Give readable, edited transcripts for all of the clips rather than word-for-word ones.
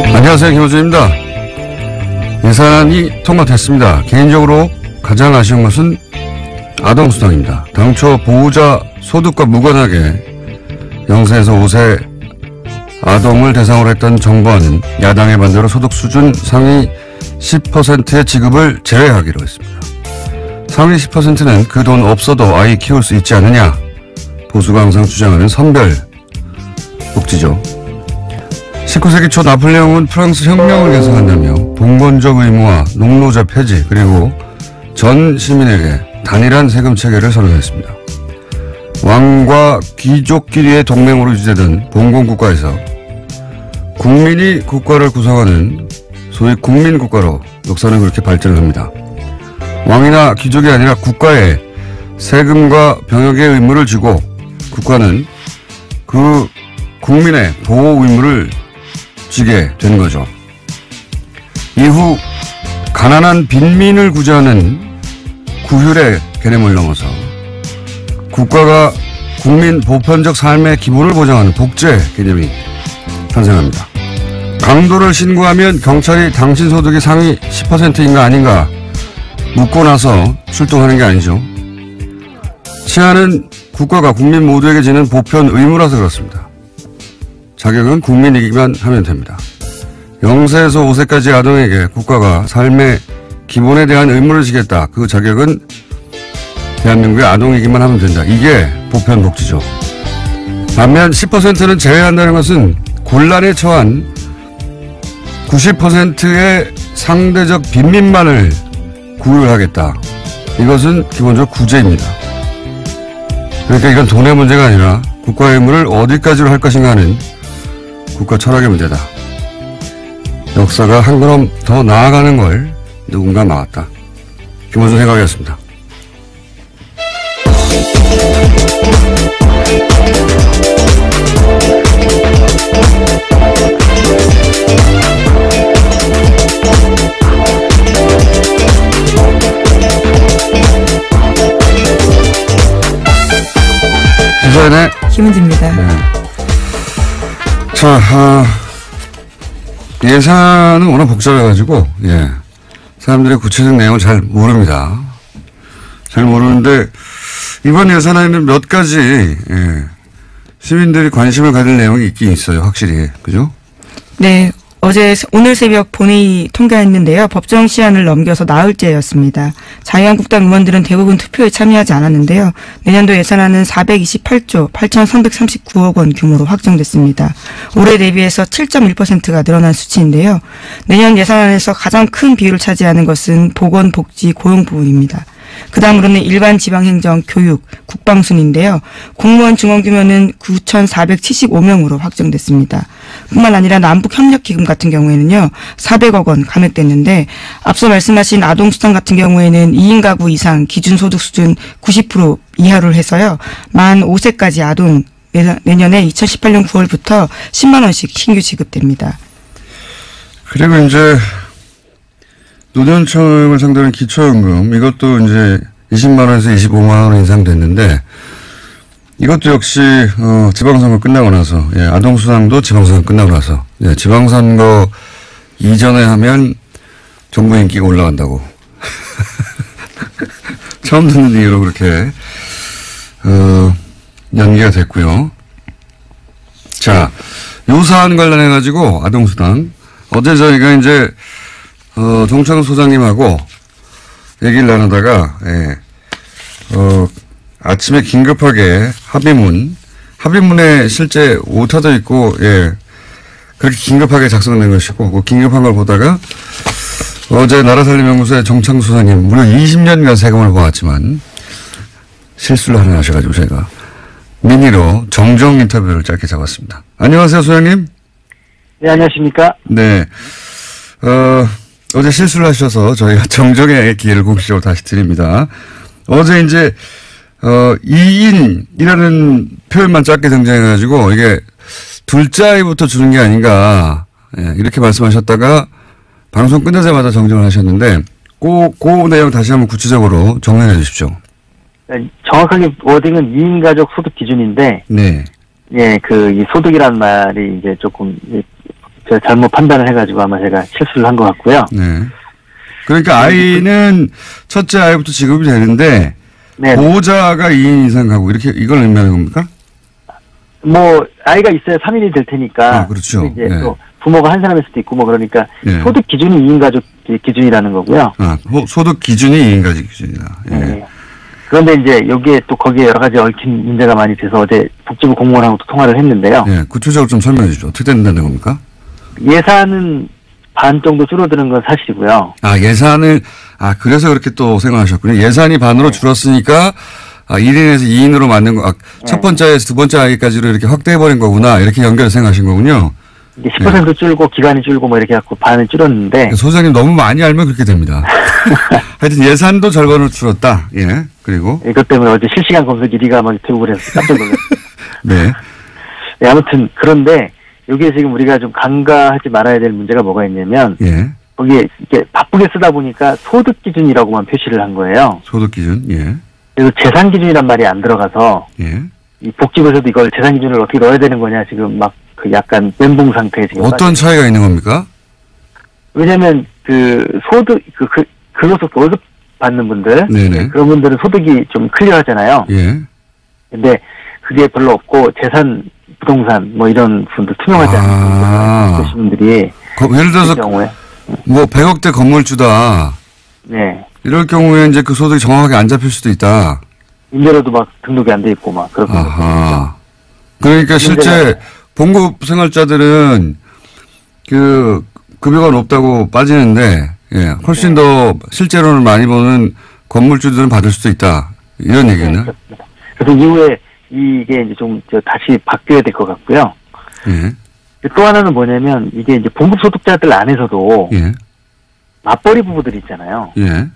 안녕하세요, 김호준입니다. 예산이 통과됐습니다. 개인적으로 가장 아쉬운 것은 아동수당입니다. 당초 보호자 소득과 무관하게 0세에서 5세 아동을 대상으로 했던 정부안은 야당의 반대로 소득 수준 상위 10%의 지급을 제외하기로 했습니다. 상위 10%는 그 돈 없어도 아이 키울 수 있지 않느냐. 보수가 항상 주장하는 선별 복지죠. 19세기 초 나폴레옹은 프랑스 혁명을 개선한다며 봉건적 의무와 농노자 폐지 그리고 전 시민에게 단일한 세금 체계를 선언했습니다. 왕과 귀족끼리의 동맹으로 유지되던 봉건국가에서 국민이 국가를 구성하는 소위 국민국가로 역사는 그렇게 발전을 합니다. 왕이나 귀족이 아니라 국가에 세금과 병역의 의무를 지고 국가는 그 국민의 보호 의무를 지게 된 거죠. 이후 가난한 빈민을 구제하는 구휼의 개념을 넘어서 국가가 국민 보편적 삶의 기본을 보장하는 복제 개념이 탄생합니다. 강도를 신고하면 경찰이 당신 소득이 상위 10%인가 아닌가 묻고 나서 출동하는 게 아니죠. 치안은 국가가 국민 모두에게 지는 보편 의무라서 그렇습니다. 자격은 국민이기만 하면 됩니다. 0세에서 5세까지 아동에게 국가가 삶의 기본에 대한 의무를 지겠다. 그 자격은 대한민국의 아동이기만 하면 된다. 이게 보편복지죠. 반면 10%는 제외한다는 것은 곤란에 처한 90%의 상대적 빈민만을 구휼하겠다. 이것은 기본적으로 구제입니다. 그러니까 이건 돈의 문제가 아니라 국가의 의무를 어디까지로 할 것인가 하는 국가 철학의 문제다. 역사가 한 걸음 더 나아가는 걸 누군가 막았다. 김원준 생각이었습니다. 김소연의 김은지입니다. 네. 자, 예산은 워낙 복잡해가지고, 예. 사람들이 구체적 내용을 잘 모릅니다. 잘 모르는데, 이번 예산에는 몇 가지, 예. 시민들이 관심을 가질 내용이 있긴 있어요. 확실히. 그죠? 네. 오늘 새벽 본회의 통과했는데요. 법정 시한을 넘겨서 나흘째였습니다. 자유한국당 의원들은 대부분 투표에 참여하지 않았는데요. 내년도 예산안은 428조 8,339억 원 규모로 확정됐습니다. 올해 대비해서 7.1%가 늘어난 수치인데요. 내년 예산안에서 가장 큰 비율을 차지하는 것은 보건, 복지, 고용 부분입니다. 그 다음으로는 일반 지방행정, 교육, 국방 순인데요. 공무원 증원 규모는 9,475명으로 확정됐습니다. 뿐만 아니라 남북협력기금 같은 경우에는요. 400억 원 감액됐는데 앞서 말씀하신 아동수당 같은 경우에는 2인 가구 이상 기준소득 수준 90% 이하로 해서요. 만 5세까지 아동 내년에 2018년 9월부터 10만 원씩 신규 지급됩니다. 그리고 이제 노년층을 상대로 기초연금 이것도 이제 20만 원에서 25만 원 인상됐는데 이것도 역시 지방선거 끝나고 나서 예, 아동수당도 지방선거 끝나고 나서 예, 지방선거 이전에 하면 정부 인기가 올라간다고 처음 듣는 얘기로 그렇게 연기가 됐고요. 자, 요 사안 관련해 가지고 아동수당 어제 저희가 이제 정창 소장님하고 얘기를 나누다가, 예, 아침에 긴급하게 합의문에 실제 오타도 있고, 예, 그렇게 긴급하게 작성된 것이고, 그 긴급한 걸 보다가 어제 나라살림연구소의 정창 소장님 무려 20년간 세금을 모았지만 실수를 하나 하셔가지고 제가 미니로 정정 인터뷰를 짧게 잡았습니다. 안녕하세요, 소장님. 네, 안녕하십니까. 네. 어제 실수를 하셔서 저희가 정정의 기회를 공식적으로 다시 드립니다. 어제 이제, 2인이라는 표현만 짧게 등장해가지고 이게 둘째 아이부터 주는 게 아닌가, 예, 이렇게 말씀하셨다가 방송 끝나자마자 정정을 하셨는데, 그 내용 다시 한번 구체적으로 정리해 주십시오. 네, 정확하게 워딩은 2인 가족 소득 기준인데, 네. 예, 이 소득이란 말이 이제 조금 제가 잘못 판단을 해가지고 아마 제가 실수를 한 것 같고요. 네. 그러니까 아이는 첫째 아이부터 지급이 되는데 네. 보호자가 2인 이상 가고 이렇게 이걸 의미하는 겁니까? 뭐 아이가 있어야 3인이 될 테니까. 아, 그렇죠. 이제 네. 또 부모가 한 사람일 수도 있고 뭐 그러니까 네. 소득 기준이 2인 가족 기준이라는 거고요. 아, 소득 기준이 2인 가족 기준이다. 예. 네. 그런데 이제 여기에 또 거기에 여러 가지 얽힌 문제가 많이 돼서 어제 복지부 공무원하고도 통화를 했는데요. 예, 구체적으로 좀 설명해 주죠. 어떻게 된다는 겁니까? 예산은 반 정도 줄어드는 건 사실이고요. 아, 예산을, 그래서 그렇게 또 생각하셨군요. 예산이 반으로 줄었으니까, 1인에서 2인으로 만든 거, 첫 번째에서 두 번째 아이까지로 이렇게 확대해버린 거구나. 이렇게 연결해서 생각하신 거군요. 이게 10% 줄고 기간이 줄고 뭐 이렇게 해갖고 반을 줄였는데. 소장님 너무 많이 알면 그렇게 됩니다. 하여튼 예산도 절반으로 줄었다. 예. 그리고. 이것 때문에 어제 실시간 검색 1위가 막 유튜브를 해서 깜짝 놀랐어요. 네. 네, 아무튼 그런데 여기에 지금 우리가 좀 간과하지 말아야 될 문제가 뭐가 있냐면. 예. 거기에 이렇게 바쁘게 쓰다 보니까 소득 기준이라고만 표시를 한 거예요. 소득 기준. 예. 그래서 재산 기준이란 말이 안 들어가서. 예. 이 복지부에서도 이걸 재산 기준을 어떻게 넣어야 되는 거냐 지금 막 그 약간 멘붕 상태에 지금. 어떤 차이가 있는 겁니까? 왜냐면 그 소득 근로소득 월급 받는 분들. 네네. 그런 분들은 소득이 좀 클리어하잖아요. 예. 근데 그게 별로 없고 재산 부동산 뭐 이런 분들 투명하지 않은 그런 분들이 예를 들어서 경우에 뭐 100억대 건물주다. 네. 이럴 경우에 이제 그 소득이 정확하게 안 잡힐 수도 있다. 임대료도 막 등록이 안 돼 있고 막 그렇게. 아하. 그러니까 실제 봉급 생활자들은 그 급여가 높다고 빠지는데, 예, 훨씬 더 실제로는 많이 버는 건물주들은 받을 수도 있다. 이런 얘기는. 네, 그래서 이후에 이게 이제 좀 다시 바뀌어야 될 것 같고요. 예. 또 하나는 뭐냐면 이게 이제 봉급 소득자들 안에서도 예. 맞벌이 부부들이 있잖아요. 예.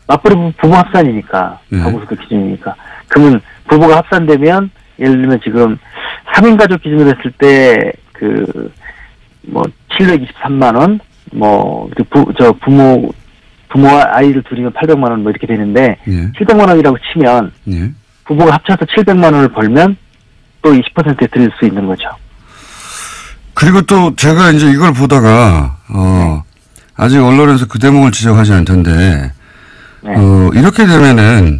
맞벌이 부부 합산이니까 예. 가구소득 기준이니까. 그러면 부부가 합산되면 예를 들면 지금 3인 가족 기준으로 했을 때 뭐 723만 원, 뭐 부모와 아이를 둘이면 800만 원 뭐 이렇게 되는데 예. 700만 원이라고 치면 예. 부부가 합쳐서 700만 원을 벌면 또 20%에 드릴 수 있는 거죠. 그리고 또 제가 이제 이걸 보다가, 아직 언론에서 그 대목을 지적하지 않던데, 네. 이렇게 되면은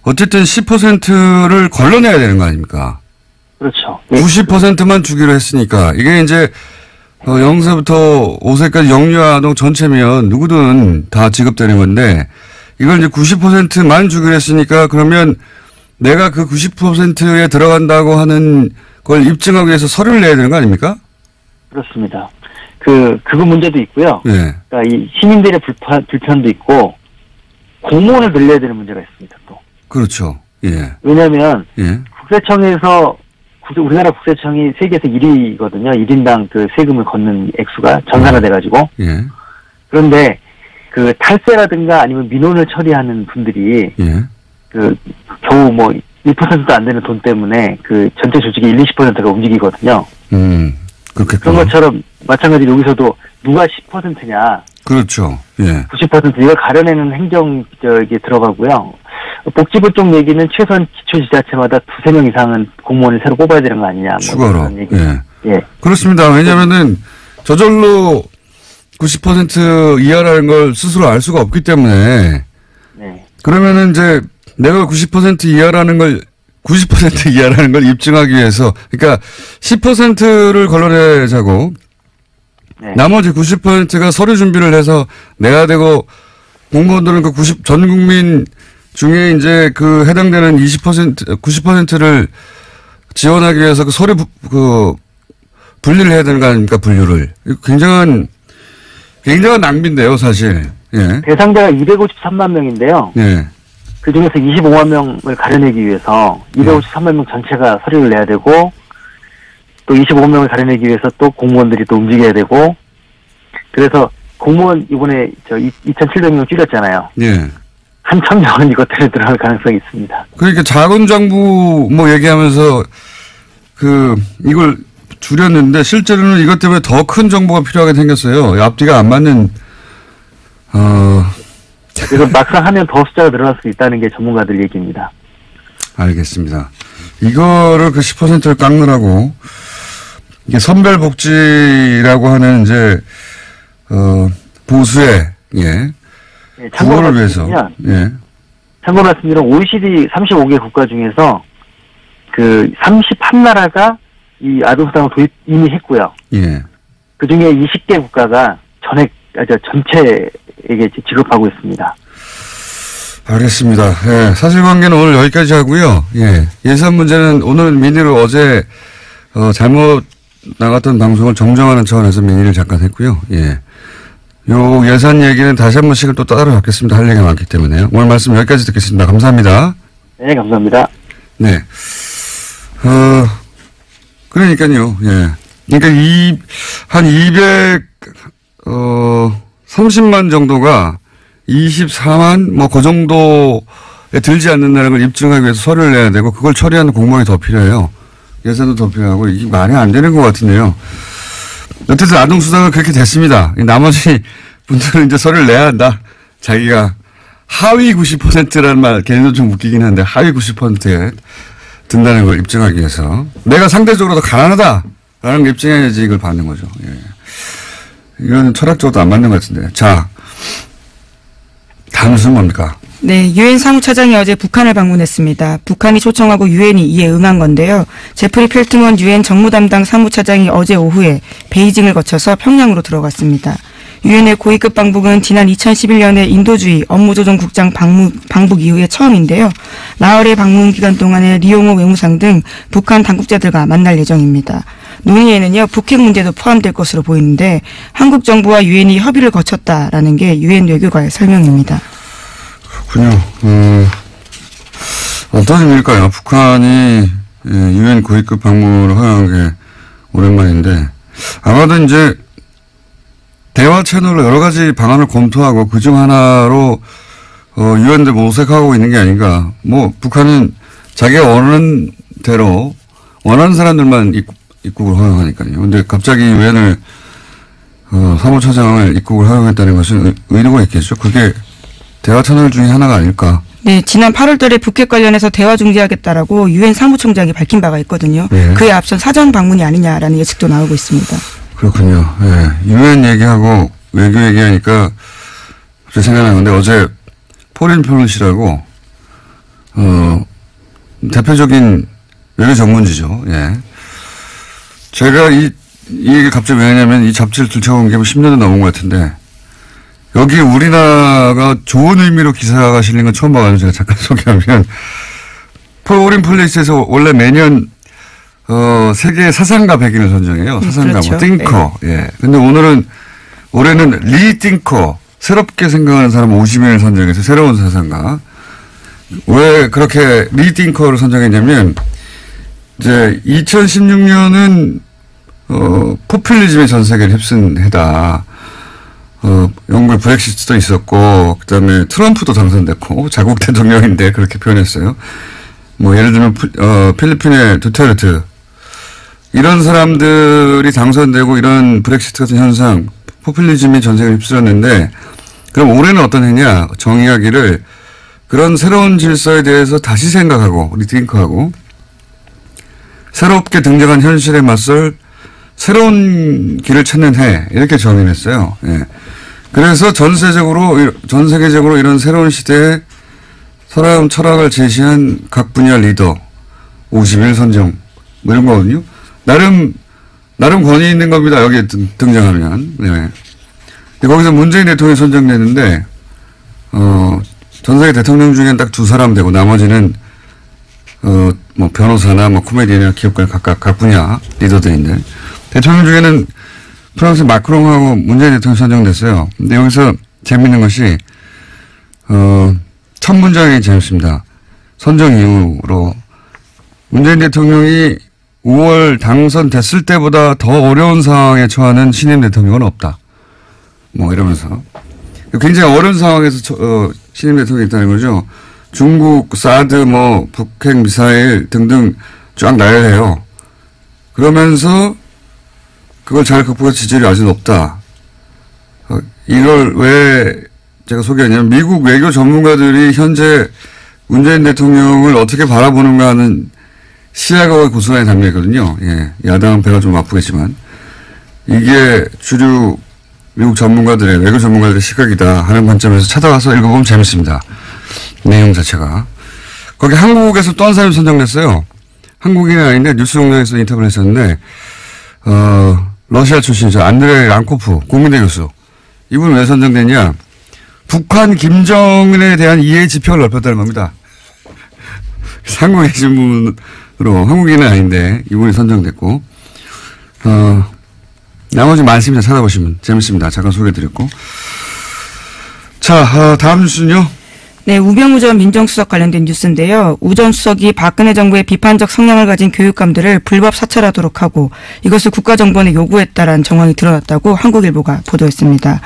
어쨌든 10%를 걸러내야 되는 거 아닙니까? 그렇죠. 90%만 주기로 했으니까 이게 이제 0세부터 5세까지 영유아동 전체면 누구든 다 지급되는 건데 이걸 이제 90%만 주기로 했으니까 그러면 내가 그 90%에 들어간다고 하는 걸 입증하기 위해서 서류를 내야 되는 거 아닙니까? 그렇습니다. 그거 문제도 있고요. 예. 그러니까 이 시민들의 불편도 있고 공무원을 늘려야 되는 문제가 있습니다. 또. 그렇죠. 예. 왜냐하면 예. 국세청에서 우리나라 국세청이 세계에서 1위거든요. 1인당 그 세금을 걷는 액수가 전산화돼가지고. 예. 그런데 그 탈세라든가 아니면 민원을 처리하는 분들이 예. 겨우 뭐 1%도 안 되는 돈 때문에 그 전체 조직의 1-20%가 움직이거든요. 그렇겠구나. 그런 것처럼 마찬가지로 여기서도 누가 10%냐. 그렇죠. 예. 90% 이걸 가려내는 행정에 들어가고요. 복지부 쪽 얘기는 최소한 기초지자체마다 2-3명 이상은 공무원을 새로 뽑아야 되는 거 아니냐. 추가로. 예. 예. 그렇습니다. 왜냐면은 저절로 90% 이하라는 걸 스스로 알 수가 없기 때문에. 네. 그러면은 이제 내가 90% 이하라는 걸 90% 이하라는 걸 입증하기 위해서 그러니까 10%를 걸러내자고 네. 나머지 90%가 서류 준비를 해서 내야 되고 공무원들은 전 국민 중에 이제 그 해당되는 90%를 지원하기 위해서 그 서류 분리를 해야 되는 거 아닙니까? 분류를. 굉장한 낭비인데요, 사실. 예. 대상자가 253만 명인데요. 예. 그 중에서 25만 명을 가려내기 위해서 253만 명 전체가 서류를 내야 되고 또 25명을 가려내기 위해서 또 공무원들이 또 움직여야 되고 그래서 공무원 이번에 2,700명 줄였잖아요. 예. 한 1,000명은 이것 때문에 들어갈 가능성이 있습니다. 그러니까 자본장부 뭐 얘기하면서 이걸 줄였는데 실제로는 이것 때문에 더 큰 정보가 필요하게 생겼어요. 앞뒤가 안 맞는 그래서 막상 하면 더 숫자가 늘어날 수 있다는 게 전문가들 얘기입니다. 알겠습니다. 이거를 그 10%를 깎느라고 이게 선별복지라고 하는 이제, 보수의, 예. 예, 참고로 구호를 위해서. 예. 참고로 말씀드리면 OECD 35개 국가 중에서 그 31나라가 이 아동수당을 도입 이미 했고요. 예. 그 중에 20개 국가가 전체에게 지급하고 있습니다. 알겠습니다. 예. 사실관계는 오늘 여기까지 하고요. 예. 예산 문제는 오늘 민의로 어제, 잘못 나갔던 방송을 정정하는 차원에서 민의를 잠깐 했고요. 예. 요 예산 얘기는 다시 한 번씩은 또 따로 갖겠습니다. 할 얘기가 많기 때문에요. 오늘 말씀 여기까지 듣겠습니다. 감사합니다. 네, 감사합니다. 네. 그러니까요. 예. 그러니까 한 30만 정도가 24만 뭐 그 정도에 들지 않는다는 걸 입증하기 위해서 서류를 내야 되고 그걸 처리하는 공무원이 더 필요해요. 예산도 더 필요하고 이게 말이 안 되는 것 같은데요. 어쨌든 아동수당은 그렇게 됐습니다. 나머지 분들은 이제 서류를 내야 한다. 자기가 하위 90%라는 말 걔네도 좀 웃기긴 한데 하위 90%에 든다는 걸 입증하기 위해서 내가 상대적으로 더 가난하다라는 걸 입증해야지 이걸 받는 거죠. 예. 이건 철학적으로도 안 맞는 것 같은데. 자, 다음 순 뭡니까? 네, 유엔 사무차장이 어제 북한을 방문했습니다. 북한이 초청하고 유엔이 이에 응한 건데요. 제프리 펠트먼 유엔 정무 담당 사무차장이 어제 오후에 베이징을 거쳐서 평양으로 들어갔습니다. 유엔의 고위급 방북은 지난 2011년에 인도주의 업무조정국장 방북 이후에 처음인데요. 나흘의 방문 기간 동안에 리용호 외무상 등 북한 당국자들과 만날 예정입니다. 논의에는요, 북핵 문제도 포함될 것으로 보이는데 한국 정부와 유엔이 협의를 거쳤다라는 게 유엔 외교관의 설명입니다. 그렇군요. 어떤 의미일까요? 북한이 유엔 고위급 방문을 허용한 게 오랜만인데 아마도 이제 대화 채널로 여러 가지 방안을 검토하고 그중 하나로 유엔도 모색하고 있는 게 아닌가. 뭐 북한은 자기가 원하는 대로 원하는 사람들만 입국을 허용하니까요. 근데 갑자기 유엔을 사무처장을 입국을 허용했다는 것은 의도가 있겠죠. 그게 대화 채널 중에 하나가 아닐까. 네, 지난 8월 달에 북핵 관련해서 대화 중지하겠다라고 유엔 사무총장이 밝힌 바가 있거든요. 네. 그에 앞선 사전 방문이 아니냐라는 예측도 나오고 있습니다. 그렇군요. 예. 유엔 얘기하고 외교 얘기하니까 갑자기 생각나는데 어제 포린 펠로시라고 대표적인 외교 전문지죠. 예. 제가 이 얘기 갑자기 왜 하냐면 이 잡지를 들춰본 게 10년도 넘은 것 같은데 여기 우리나라가 좋은 의미로 기사가 실린 건 처음 봐가지고 제가 잠깐 소개하면 포린 펠로시에서 원래 매년 세계 사상가 100인을 선정해요. 사상가, 그렇죠. 뭐, 띵커. 네. 예. 근데 올해는 리띵커. 새롭게 생각하는 사람 50명을 선정해서 새로운 사상가. 왜 그렇게 리띵커를 선정했냐면, 이제 2016년은, 포퓰리즘의 전 세계를 휩쓴 해다. 영국의 브렉시트도 있었고, 그 다음에 트럼프도 당선됐고, 자국 대통령인데 그렇게 표현했어요. 뭐, 예를 들면, 필리핀의 두테르트. 이런 사람들이 당선되고 이런 브렉시트 같은 현상, 포퓰리즘이 전 세계를 휩쓸었는데 그럼 올해는 어떤 해냐 정의하기를 그런 새로운 질서에 대해서 다시 생각하고 리팅크하고 새롭게 등장한 현실에 맞설 새로운 길을 찾는 해 이렇게 정의했어요. 예. 그래서 전 세계적으로 이런 새로운 시대에 서러운 철학을 제시한 각 분야 리더 50일 선정 뭐 이런 거거든요. 나름 권위 있는 겁니다. 여기에 등장하면. 네. 거기서 문재인 대통령이 선정됐는데, 전 세계 대통령 중에는 딱 2사람 되고, 나머지는, 뭐, 변호사나 뭐, 코미디언이나 기업가 각 분야 리더들인데, 대통령 중에는 프랑스 마크롱하고 문재인 대통령이 선정됐어요. 근데 여기서 재밌는 것이, 첫 문장이 재밌습니다. 선정 이후로, 문재인 대통령이 5월 당선됐을 때보다 더 어려운 상황에 처하는 신임 대통령은 없다. 뭐 이러면서 굉장히 어려운 상황에서 신임 대통령이 있다는 거죠. 중국 사드 뭐 북핵 미사일 등등 쫙 나열해요. 그러면서 그걸 잘 극복할 지지율이 아주 높다. 이걸 왜 제가 소개하냐면 미국 외교 전문가들이 현재 문재인 대통령을 어떻게 바라보는가 하는 시야가 고스란히 담겨있거든요. 예. 야당은 배가 좀 아프겠지만 이게 주류 미국 전문가들의 외교 전문가들의 시각이다 하는 관점에서 찾아가서 읽어보면 재밌습니다. 내용 자체가. 거기 한국에서 또 한 사람이 선정됐어요. 한국인이 아닌데 뉴스 공장에서 인터뷰를 했었는데 러시아 출신이죠. 안드레이 랑코프 국민대 교수. 이분은 왜 선정됐냐. 북한 김정은에 대한 이해 지평을 넓혔다는 겁니다. 한국에 계신 분으로 한국인은 아닌데 이분이 선정됐고 나머지 많습니다. 찾아보시면 재밌습니다. 잠깐 소개해드렸고. 자, 다음 뉴스는요. 네, 우병우 전 민정수석 관련된 뉴스인데요. 우 전 수석이 박근혜 정부의 비판적 성향을 가진 교육감들을 불법 사찰하도록 하고 이것을 국가정보원에 요구했다라는 정황이 드러났다고 한국일보가 보도했습니다.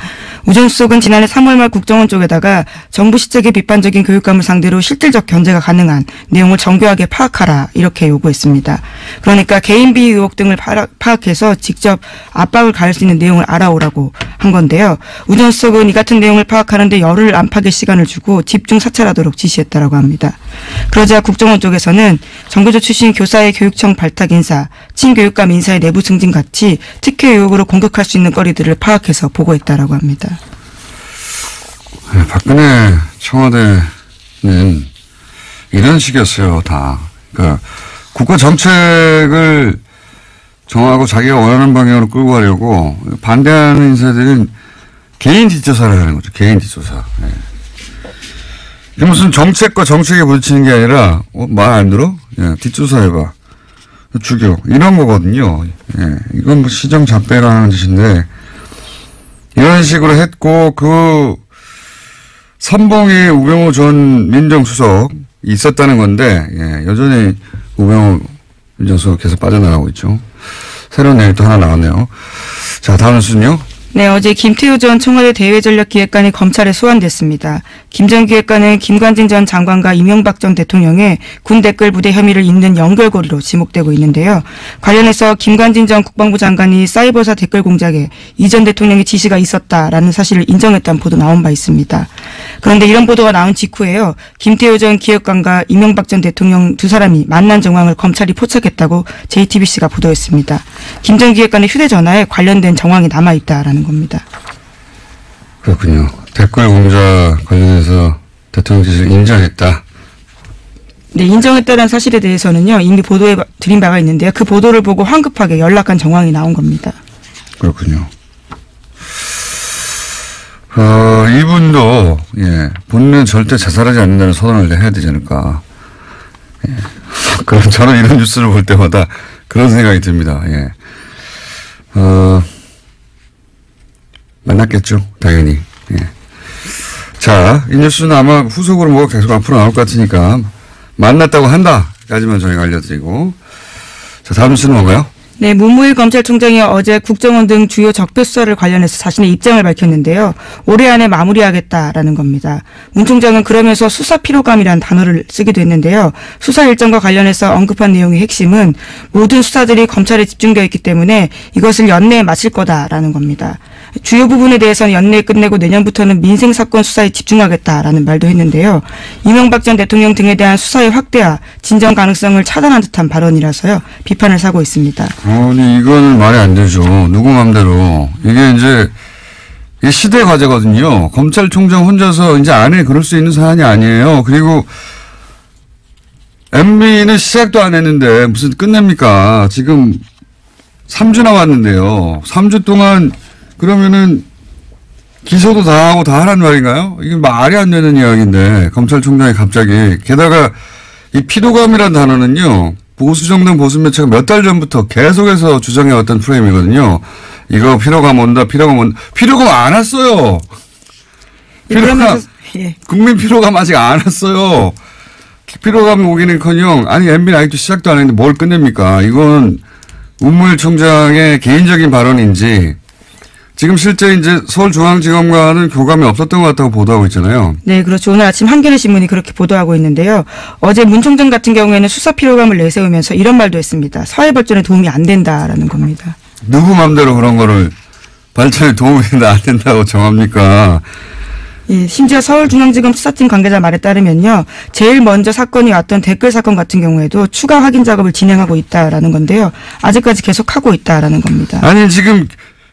우 전 수석은 지난해 3월 말 국정원 쪽에다가 정부 시책에 비판적인 교육감을 상대로 실질적 견제가 가능한 내용을 정교하게 파악하라 이렇게 요구했습니다. 그러니까 개인 비위 의혹 등을 파악해서 직접 압박을 가할 수 있는 내용을 알아오라고 한 건데요. 우 전 수석은 이 같은 내용을 파악하는데 열흘 안팎의 시간을 주고 집중 사찰하도록 지시했다라고 합니다. 그러자 국정원 쪽에서는 정교조 출신 교사의 교육청 발탁 인사, 친교육감 인사의 내부 승진 같이 특혜 의혹으로 공격할 수 있는 거리들을 파악해서 보고했다라고 합니다. 네, 박근혜 청와대는 이런 식이었어요. 다. 그러니까 국가 정책을 정하고 자기가 원하는 방향으로 끌고 가려고 반대하는 인사들은 개인 뒷조사를 하는 거죠. 개인 뒷조사. 네. 이게 무슨 정책과 정책에 부딪히는 게 아니라 말 안 들어? 예, 뒷조사해봐. 죽여. 이런 거거든요. 예, 이건 뭐 시정 잡배라는 짓인데 이런 식으로 했고 그 선봉에 우병우 전 민정수석 있었다는 건데 예, 여전히 우병우 민정수석 계속 빠져나가고 있죠. 새로운 내용이 또 하나 나왔네요. 자, 다음 뉴스는요. 네, 어제 김태우 전 청와대 대외전략기획관이 검찰에 소환됐습니다. 김 전 기획관은 김관진 전 장관과 이명박 전 대통령의 군 댓글 부대 혐의를 잇는 연결고리로 지목되고 있는데요. 관련해서 김관진 전 국방부 장관이 사이버사 댓글 공작에 이 전 대통령의 지시가 있었다라는 사실을 인정했다는 보도 나온 바 있습니다. 그런데 이런 보도가 나온 직후에요. 김태우 전 기획관과 이명박 전 대통령 두 사람이 만난 정황을 검찰이 포착했다고 JTBC가 보도했습니다. 김 전 기획관의 휴대전화에 관련된 정황이 남아있다라는 겁니다. 그렇군요. 댓글 공작 관련해서 대통령 지시를 인정했다. 네, 인정했다는 사실에 대해서는요. 이미 보도해 드린 바가 있는데요. 그 보도를 보고 황급하게 연락한 정황이 나온 겁니다. 그렇군요. 이분도 예, 본인은 절대 자살하지 않는다는 선언을 해야 되지 않을까. 예. 그럼 저는 이런 뉴스를 볼 때마다 그런 생각이 듭니다. 예. 만났겠죠, 당연히. 예. 자, 이 뉴스는 아마 후속으로 뭐가 계속 앞으로 나올 것 같으니까 만났다고 한다까지만 저희가 알려드리고. 자, 다음 뉴스는 뭔가요? 네, 문무일 검찰총장이 어제 국정원 등 주요 적폐 수사를 관련해서 자신의 입장을 밝혔는데요. 올해 안에 마무리하겠다라는 겁니다. 문 총장은 그러면서 수사 피로감이라는 단어를 쓰기도 했는데요. 수사 일정과 관련해서 언급한 내용의 핵심은 모든 수사들이 검찰에 집중되어 있기 때문에 이것을 연내에 마칠 거다라는 겁니다. 주요 부분에 대해서는 연내에 끝내고 내년부터는 민생사건 수사에 집중하겠다라는 말도 했는데요. 이명박 전 대통령 등에 대한 수사의 확대와 진정 가능성을 차단한 듯한 발언이라서요. 비판을 사고 있습니다. 아니, 이거는 말이 안 되죠. 누구 맘대로. 이게 이제 시대 과제거든요. 검찰총장 혼자서 이제 안에 그럴 수 있는 사안이 아니에요. 그리고 MB는 시작도 안 했는데 무슨 끝냅니까? 지금 3주 남았는데요. 3주 동안 그러면은 기소도 다 하고 다 하란 말인가요? 이게 말이 안 되는 이야기인데 검찰총장이 갑자기 게다가 이 피로감이라는 단어는요. 보수 정당 보수 매체가 몇 달 전부터 계속해서 주장해왔던 프레임이거든요. 이거 피로감 온다, 피로감 온다. 피로감 안 왔어요. 피로감, 예. 국민 피로감 아직 안 왔어요. 피로감이 오기는커녕 아니 MB는 아직도 시작도 안 했는데 뭘 끝냅니까? 이건 문무일 총장의 개인적인 발언인지 지금 실제 이제 서울중앙지검과는 교감이 없었던 것 같다고 보도하고 있잖아요. 네, 그렇죠. 오늘 아침 한겨레 신문이 그렇게 보도하고 있는데요. 어제 문 총장 같은 경우에는 수사 피로감을 내세우면서 이런 말도 했습니다. 사회 발전에 도움이 안 된다라는 겁니다. 누구 맘대로 그런 거를 발전에 도움이 된다 안 된다고 정합니까? 예, 심지어 서울중앙지검 수사팀 관계자 말에 따르면요. 제일 먼저 사건이 왔던 댓글 사건 같은 경우에도 추가 확인 작업을 진행하고 있다라는 건데요. 아직까지 계속 하고 있다라는 겁니다. 아니 지금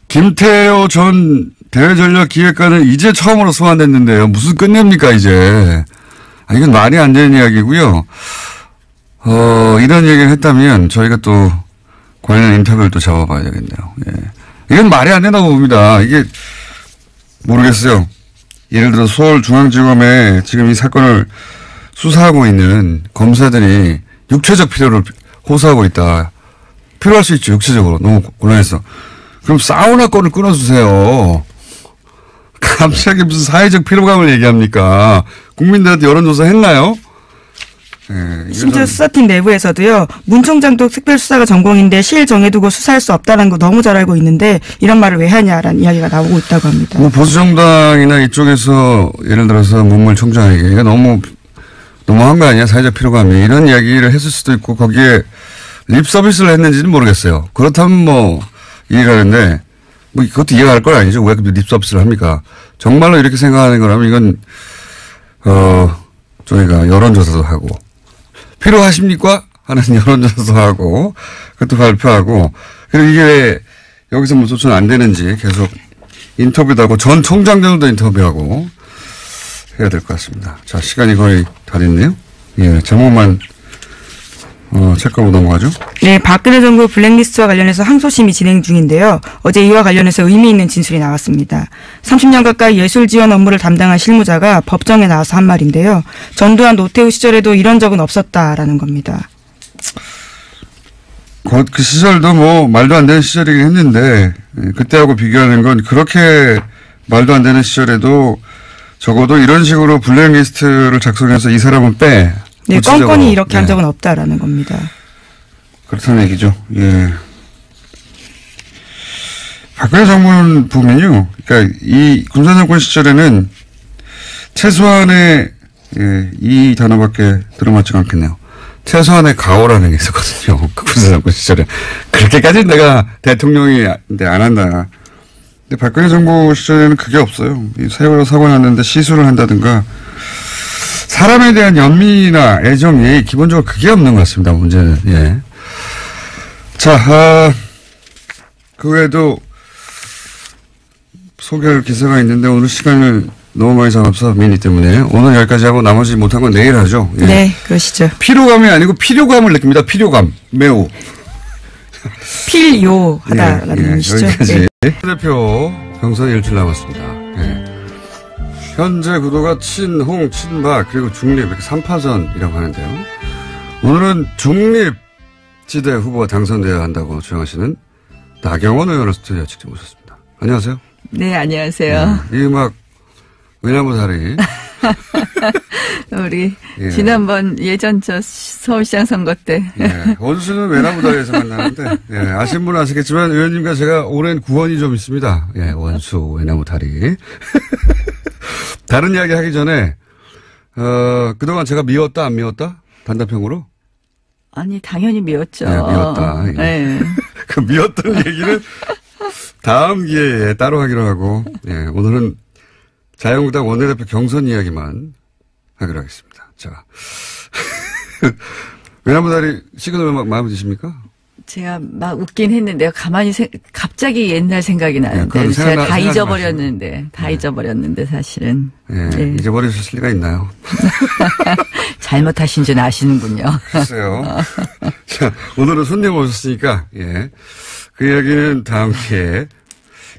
김태호 전 대외전략기획관은 이제 처음으로 소환됐는데요. 무슨 끝냅니까 이제. 이건 말이 안 되는 이야기고요. 이런 얘기를 했다면 저희가 또 관련 인터뷰를 또 잡아봐야 되겠네요. 예. 이건 말이 안 된다고 봅니다. 이게 모르겠어요. 예를 들어 서울중앙지검에 지금 이 사건을 수사하고 있는 검사들이 육체적 필요를 호소하고 있다. 필요할 수 있죠. 육체적으로. 너무 곤란해서. 그럼 사우나 건을 끊어주세요. 갑자기 무슨 사회적 피로감을 얘기합니까? 국민들한테 여론조사 했나요? 네, 심지어 수사팀 내부에서도요. 문 총장도 특별수사가 전공인데 시일 정해두고 수사할 수 없다는 거 너무 잘 알고 있는데 이런 말을 왜 하냐라는 이야기가 나오고 있다고 합니다. 뭐 보수정당이나 이쪽에서 예를 들어서 문물 총장에게 이거 너무한 거 아니야? 사회적 피로감이. 이런 이야기를 했을 수도 있고 거기에 립 서비스를 했는지는 모르겠어요. 그렇다면 뭐 이해가 가는데 뭐 그것도 이해가 갈 건 아니죠. 왜 립 서비스를 합니까? 정말로 이렇게 생각하는 거라면 이건 저희가 여론조사도 하고 필요하십니까? 하는 여론조사도 하고 그것도 발표하고 그리고 이게 왜 여기서 뭐 조천 안 되는지 계속 인터뷰도 하고 전 총장들도 인터뷰하고 해야 될 것 같습니다. 자, 시간이 거의 다 됐네요. 예, 제목만 체크하고 넘어가죠. 네, 박근혜 정부 블랙리스트와 관련해서 항소심이 진행 중인데요. 어제 이와 관련해서 의미 있는 진술이 나왔습니다. 30년 가까이 예술 지원 업무를 담당한 실무자가 법정에 나와서 한 말인데요. 전두환 노태우 시절에도 이런 적은 없었다라는 겁니다. 그 시절도 뭐 말도 안 되는 시절이긴 했는데 그때하고 비교하는 건 그렇게 말도 안 되는 시절에도 적어도 이런 식으로 블랙리스트를 작성해서 이 사람은 빼. 네, 껌껌이 이렇게 한 적은 없다라는 겁니다. 그렇다는 얘기죠. 예. 박근혜 정부는 보면요. 그러니까 이 군사정권 시절에는 최소한의 이 단어밖에 들어맞지가 않겠네요. 최소한의 가오라는 게 있었거든요. 그 군사정권 시절에. 그렇게까지는 내가 대통령이 안 한다. 근데 박근혜 정부 시절에는 그게 없어요. 이 세월호 사고 났는데 시술을 한다든가 사람에 대한 연민이나 애정, 예의, 기본적으로 그게 없는 것 같습니다, 문제는. 예. 자, 그 외에도 소개할 기사가 있는데 오늘 시간을 너무 많이 잡아서 미니 때문에 오늘 여기까지 하고 나머지 못한 건 내일 하죠. 예. 네, 그러시죠. 피로감이 아니고 필요감을 느낍니다. 필요감. 매우. 필요하다라는 의미시죠. 여기까지. 네. 대표 경선 일주일 남았습니다. 예. 현재 구도가 친홍, 친박, 그리고 중립, 이렇게 3파전이라고 하는데요. 오늘은 중립지대 후보가 당선되어야 한다고 주장하시는 나경원 의원을 스튜디오에 직접 모셨습니다. 안녕하세요. 네, 안녕하세요. 이 음악, 외나무 다리. 우리, 예. 지난번 예전 서울시장 선거 때. 예. 원수는 외나무 다리에서 만나는데, 예. 아시는 분은 아시겠지만, 의원님과 제가 오랜 구원이 좀 있습니다. 예, 원수, 외나무 다리. 다른 이야기 하기 전에, 그동안 제가 미웠다, 안 미웠다? 단답형으로? 아니, 당연히 미웠죠. 네, 미웠다. 예. 네. 그 미웠던 얘기는 다음 기회에 따로 하기로 하고, 예, 오늘은 자유한국당 원내대표 경선 이야기만 하기로 하겠습니다. 자. 외나무다리 시그널 마음에 드십니까? 제가 막 웃긴 했는데요. 갑자기 옛날 생각이 나는데. 네, 제가 다 잊어버렸는데. 다 잊어버렸는데, 사실은. 예, 네. 잊어버리실 리가 있나요? 잘못하신 줄 아시는군요. 글쎄요. 자, 오늘은 손님 오셨으니까, 예. 그 이야기는 다음 기회에.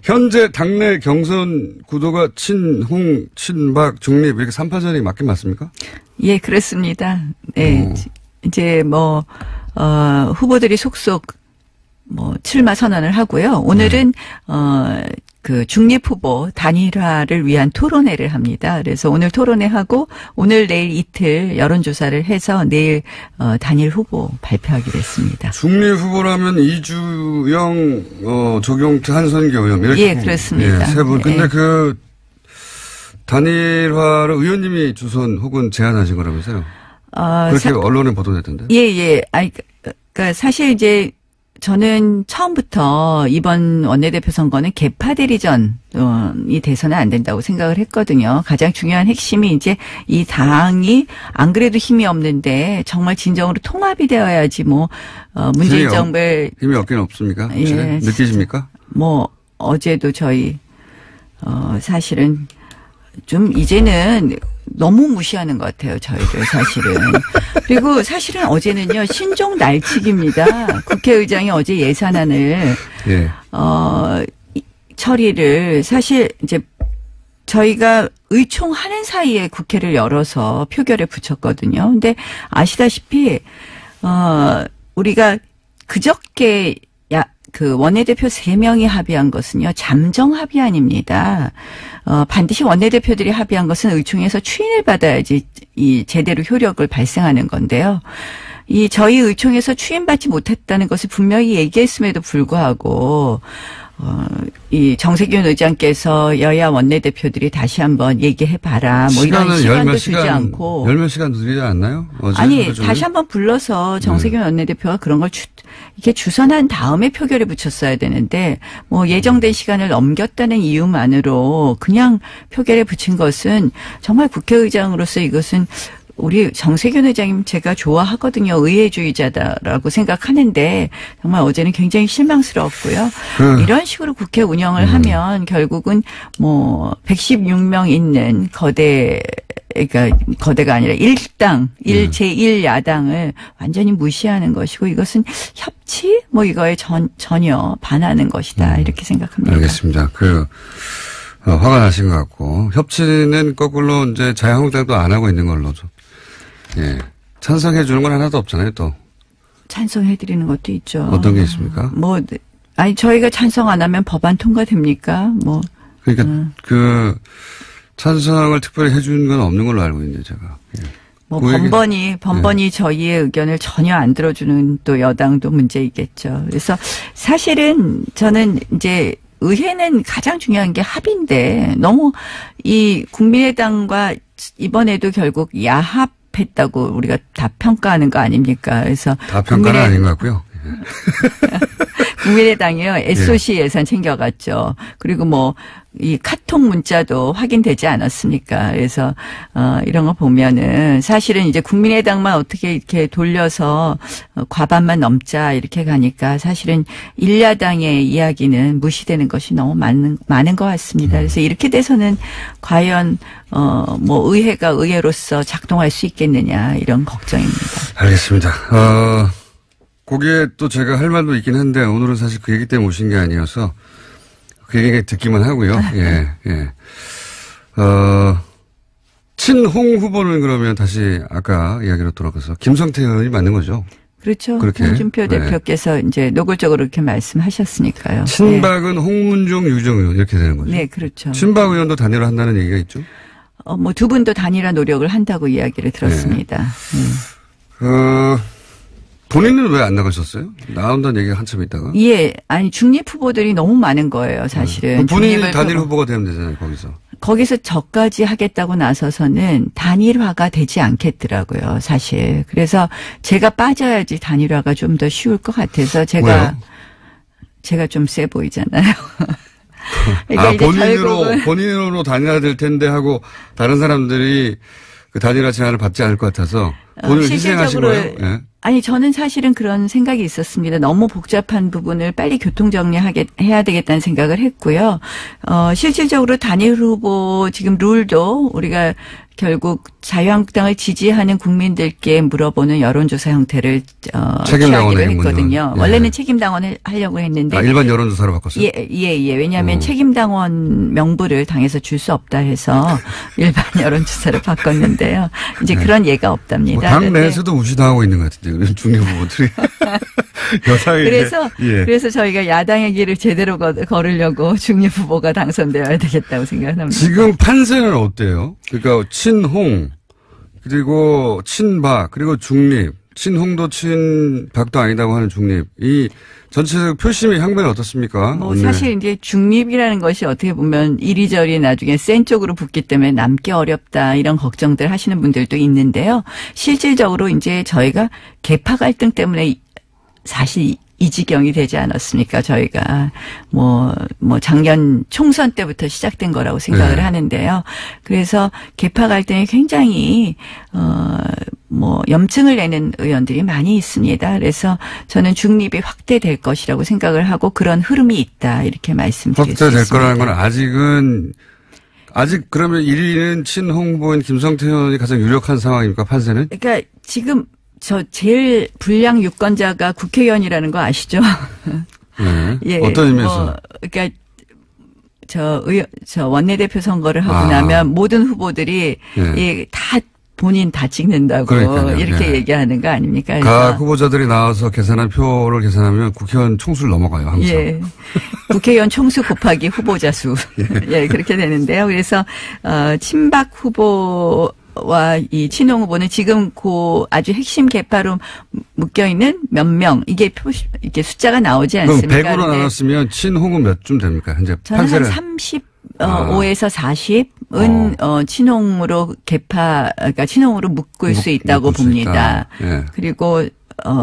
현재 당내 경선 구도가 친홍, 친박, 중립 이렇게 3파전이 맞긴 맞습니까? 예, 그렇습니다. 네. 이제 후보들이 속속 출마 선언을 하고요. 오늘은 그 중립 후보 단일화를 위한 토론회를 합니다. 그래서 오늘 토론회하고 오늘 내일 이틀 여론조사를 해서 내일 단일 후보 발표하기로 했습니다. 중립 후보라면 이주영, 조경태, 한선교 의원 이렇게. 예, 그렇습니다. 예, 세 분. 근데 예. 그 단일화를 의원님이 주선 혹은 제안하신 거라면서요? 그렇게 언론에 보도됐던데. 예. 그러니까 사실 이제 저는 처음부터 이번 원내대표 선거는 개파 대리전이 돼서는 안 된다고 생각을 했거든요. 가장 중요한 핵심이 이제 이 당이 안 그래도 힘이 없는데 정말 진정으로 통합이 되어야지 뭐 문재인 정부의 힘이 없긴 없습니까? 예, 느끼십니까? 뭐 어제도 저희 사실은 좀 이제는 너무 무시하는 것 같아요, 저희들 사실은. 그리고 사실은 어제는요, 신종 날치기입니다. 국회의장이 어제 예산안을, 예. 처리를 사실 이제 저희가 의총하는 사이에 국회를 열어서 표결에 붙였거든요. 근데 아시다시피, 우리가 그저께 그 원내대표 3명이 합의한 것은요, 잠정 합의안입니다. 반드시 원내대표들이 합의한 것은 의총에서 추인을 받아야지 이 제대로 효력을 발생하는 건데요. 이 저희 의총에서 추인받지 못했다는 것을 분명히 얘기했음에도 불구하고 이 정세균 의장께서 여야 원내대표들이 다시 한번 얘기해봐라. 뭐 이런 시간도 주지 않고. 열몇 시간 드리지 않나요? 아니, 다시 한번 불러서 정세균 원내대표가 그런 걸 이렇게 주선한 다음에 표결에 붙였어야 되는데, 뭐 예정된 시간을 넘겼다는 이유만으로 그냥 표결에 붙인 것은 정말 국회의장으로서 이것은 우리 정세균 의장님 제가 좋아하거든요. 의회주의자다라고 생각하는데 정말 어제는 굉장히 실망스러웠고요. 이런 식으로 국회 운영을 하면 결국은 뭐 116명 있는 그러니까 거대가 아니라 일당, 제1야당을 완전히 무시하는 것이고 이것은 협치? 뭐 이거에 전혀 반하는 것이다. 이렇게 생각합니다. 알겠습니다. 화가 나신 것 같고 협치는 거꾸로 이제 자유한국당도 안 하고 있는 걸로 좀. 예. 찬성해 주는 건 하나도 없잖아요, 또. 찬성해 드리는 것도 있죠. 어떤 게 있습니까? 아니, 저희가 찬성 안 하면 법안 통과됩니까? 그러니까, 찬성을 특별히 해 주는 건 없는 걸로 알고 있는데, 제가. 예. 번번이 저희의 의견을 전혀 안 들어주는 또 여당도 문제이겠죠. 그래서 사실은 저는 이제 의회는 가장 중요한 게 합의인데 너무 이 국민의당과 이번에도 결국 야합했다고 우리가 다 평가하는 거 아닙니까? 그래서 다 평가는 아닌 것 같고요. 국민의당이요. SOC 예산 챙겨갔죠. 그리고 이 카톡 문자도 확인되지 않았습니까? 그래서 이런 거 보면은 사실은 이제 국민의당만 어떻게 이렇게 돌려서 과반만 넘자 이렇게 가니까 사실은 일야당의 이야기는 무시되는 것이 너무 많은 것 같습니다. 그래서 이렇게 돼서는 과연 의회가 의회로서 작동할 수 있겠느냐 이런 걱정입니다. 알겠습니다. 거기에 또 제가 할 말도 있긴 한데 오늘은 사실 그 얘기 때문에 오신 게 아니어서 그 얘기 듣기만 하고요. 예. 친홍 후보는 그러면 다시 아까 이야기로 돌아가서 김성태 의원이 맞는 거죠? 그렇죠. 그렇게. 홍준표 대표께서 이제 노골적으로 이렇게 말씀하셨으니까요. 친박은 홍문종, 유정 의원 이렇게 되는 거죠? 네, 그렇죠. 친박 의원도 단일화 한다는 얘기가 있죠? 두 분도 단일화 노력을 한다고 이야기를 들었습니다. 본인은 왜 안 나가셨어요? 나온다는 얘기가 한참 있다가. 예. 아니, 중립 후보들이 너무 많은 거예요, 사실은. 본인이 단일 후보가 되면 되잖아요, 거기서. 거기서 저까지 하겠다고 나서서는 단일화가 되지 않겠더라고요, 사실. 그래서 제가 빠져야지 단일화가 좀 더 쉬울 것 같아서 제가 좀 세 보이잖아요. 그러니까 본인으로 단일화 될 텐데 하고 다른 사람들이 그 단일화 제안을 받지 않을 것 같아서 본인을 희생하신 거예요? 예. 아니, 저는 사실은 그런 생각이 있었습니다. 너무 복잡한 부분을 빨리 교통정리해야 되겠다는 생각을 했고요. 실질적으로 단일 후보 지금 룰도 우리가 결국 자유한국당을 지지하는 국민들께 물어보는 여론조사 형태를 취하기로 했거든요. 예. 원래는 책임당원을 하려고 했는데. 일반 여론조사로 바꿨어요? 예. 왜냐하면 책임당원 명부를 당에서 줄 수 없다 해서 일반 여론조사를 바꿨는데요. 이제 그런 예가 없답니다. 당 내에서도 무시당하고 있는 것 같은데요. 중립 후보들이. 그래서 저희가 야당의 길을 제대로 걸으려고 중립 후보가 당선되어야 되겠다고 생각합니다. 지금 판세는 어때요? 그러니까 친홍 그리고 친박 그리고 중립 친홍도 친박도 아니다고 하는 중립 이 전체적 표심의 향배는 어떻습니까? 사실 이제 중립이라는 것이 어떻게 보면 이리저리 나중에 센 쪽으로 붙기 때문에 남기 어렵다 이런 걱정들 하시는 분들도 있는데요. 실질적으로 이제 저희가 계파 갈등 때문에 사실 이 지경이 되지 않았습니까? 저희가 뭐 작년 총선 때부터 시작된 거라고 생각을 네. 하는데요. 그래서 개파 갈등이 굉장히 염증을 내는 의원들이 많이 있습니다. 그래서 저는 중립이 확대될 것이라고 생각을 하고 그런 흐름이 있다 이렇게 말씀드릴 수 있습니다. 확대될 거라는 건 아직 그러면 1위는 친홍 후보인 김성태 의원이 가장 유력한 상황입니까, 판세는? 그러니까 지금 저 제일 불량 유권자가 국회의원이라는 거 아시죠? 네. 예, 어떤 의미에서? 그러니까 저 원내대표 선거를 하고 나면 모든 후보들이 다 본인 다 찍는다고 그러니까요. 이렇게 얘기하는 거 아닙니까? 각 후보자들이 나와서 표를 계산하면 국회의원 총수를 넘어가요, 항상. 예. 국회의원 총수 곱하기 후보자 수. 예, 그렇게 되는데요. 그래서, 친박 후보와 이 친홍 후보는 지금 아주 핵심 개파로 묶여있는 몇 명, 이게 숫자가 나오지 않습니까? 그럼 100으로 나눴으면 친홍은 몇 쯤 됩니까? 현재 저는 판세를. 한 35에서 40은 친홍으로 그러니까 친홍으로 묶을 수 있다고 묶을 수 봅니다. 있다. 예. 그리고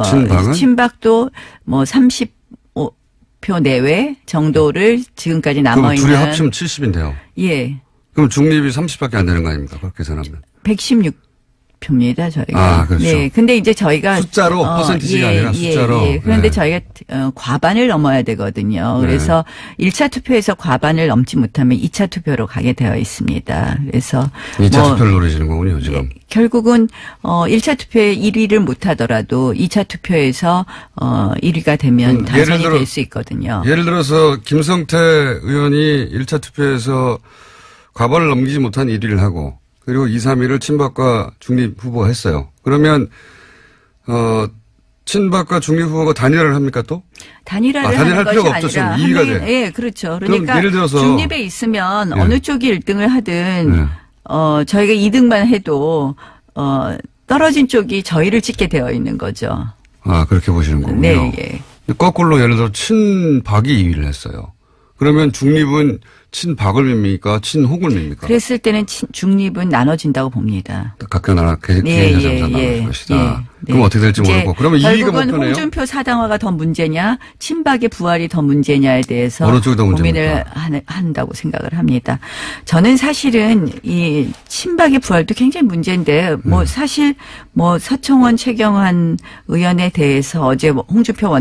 친박은? 친박도 30표 내외 정도를 지금까지 그럼 남아 있는 둘이 합치면 70인데요. 예. 그럼 중립이 30밖에 안 되는 거 아닙니까? 그렇게 계산하면. 116표입니다, 저희가. 아, 그렇죠. 네. 근데 이제 저희가 숫자로 퍼센티지가 아니라 숫자로. 그런데 네. 저희가 과반을 넘어야 되거든요. 네. 그래서 1차 투표에서 과반을 넘지 못하면 2차 투표로 가게 되어 있습니다. 그래서 2차 투표를 노리시는 거군요, 지금. 결국은 1차 투표에 1위를 못 하더라도 2차 투표에서 1위가 되면 당선이 될 수 있거든요. 예를 들어서 김성태 의원이 1차 투표에서 과반을 넘기지 못한 1위를 하고 그리고 2, 3위를 친박과 중립 후보가 했어요. 그러면 친박과 중립 후보가 단일화를 합니까 또? 단일화를 단일화할 하는 필요가 것이 없죠. 아니라 지금 2위가 돼. 예, 그렇죠. 그러니까 예를 들어서 중립에 있으면 예. 어느 쪽이 1등을 하든 저희가 2등만 해도 떨어진 쪽이 저희를 찍게 되어 있는 거죠. 아, 그렇게 보시는 거군요. 네, 예. 거꾸로 예를 들어 친박이 2위를 했어요. 그러면 중립은 친박을 밉니까? 친홍을 밉니까? 그랬을 때는 중립은 나눠진다고 봅니다. 각각 나라 개인 자산상 나눌 것이다. 그럼 어떻게 될지 모르고. 그러면 2위가 결국은 목표네요. 홍준표 사당화가 더 문제냐, 친박의 부활이 더 문제냐에 대해서 어느 쪽이 더 고민을 한다고 생각을 합니다. 저는 사실은 이 친박의 부활도 굉장히 문제인데, 사실 서청원, 최경환 의원에 대해서 어제 홍준표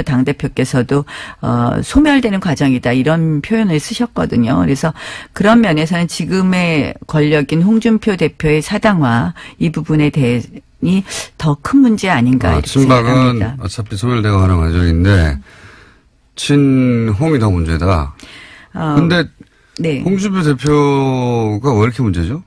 당대표께서도 소멸되는 과정이다 이런 표현을 쓰셨거든요. 그래서 그런 면에서는 지금의 권력인 홍준표 대표의 사당화 이 부분에 대해 더 큰 문제 아닌가 이렇게 친박은 생각합니다. 어차피 소멸되고 하는 과정인데 친홍이 더 문제다. 그런데 네. 홍준표 대표가 왜 이렇게 문제죠?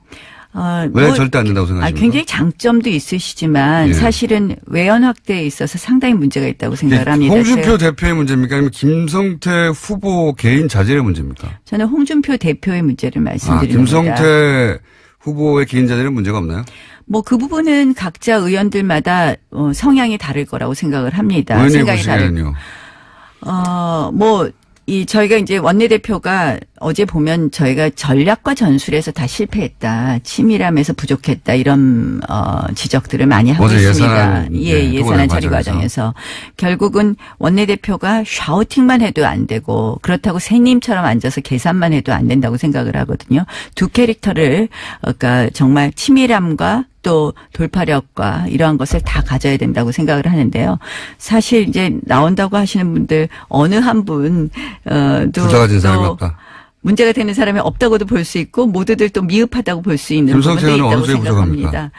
왜 절대 안 된다고 생각하십니까? 굉장히 장점도 있으시지만 사실은 외연 확대에 있어서 상당히 문제가 있다고 생각을 합니다. 홍준표 대표의 문제입니까? 아니면 김성태 후보 개인 자질의 문제입니까? 저는 홍준표 대표의 문제를 말씀드립니다. 김성태 후보의 개인 자질은 문제가 없나요? 그 부분은 각자 의원들마다 성향이 다를 거라고 생각을 합니다. 의원님 생각이 보시기에는요? 저희가 이제 원내대표가 어제 보면 저희가 전략과 전술에서 다 실패했다. 치밀함에서 부족했다. 이런, 지적들을 많이 하고 있습니다. 예산안 처리 과정에서. 결국은 원내대표가 샤우팅만 해도 안 되고 그렇다고 새님처럼 앉아서 계산만 해도 안 된다고 생각을 하거든요. 두 캐릭터를, 그러니까 정말 치밀함과 또 돌파력과 이러한 것을 다 가져야 된다고 생각을 하는데요. 사실 이제 나온다고 하시는 분들 어느 한 분도 부자가 진 사람이 없다. 문제가 되는 사람이 없다고도 볼 수 있고 모두들 또 미흡하다고 볼 수 있는 부분도 있다고 생각합니다.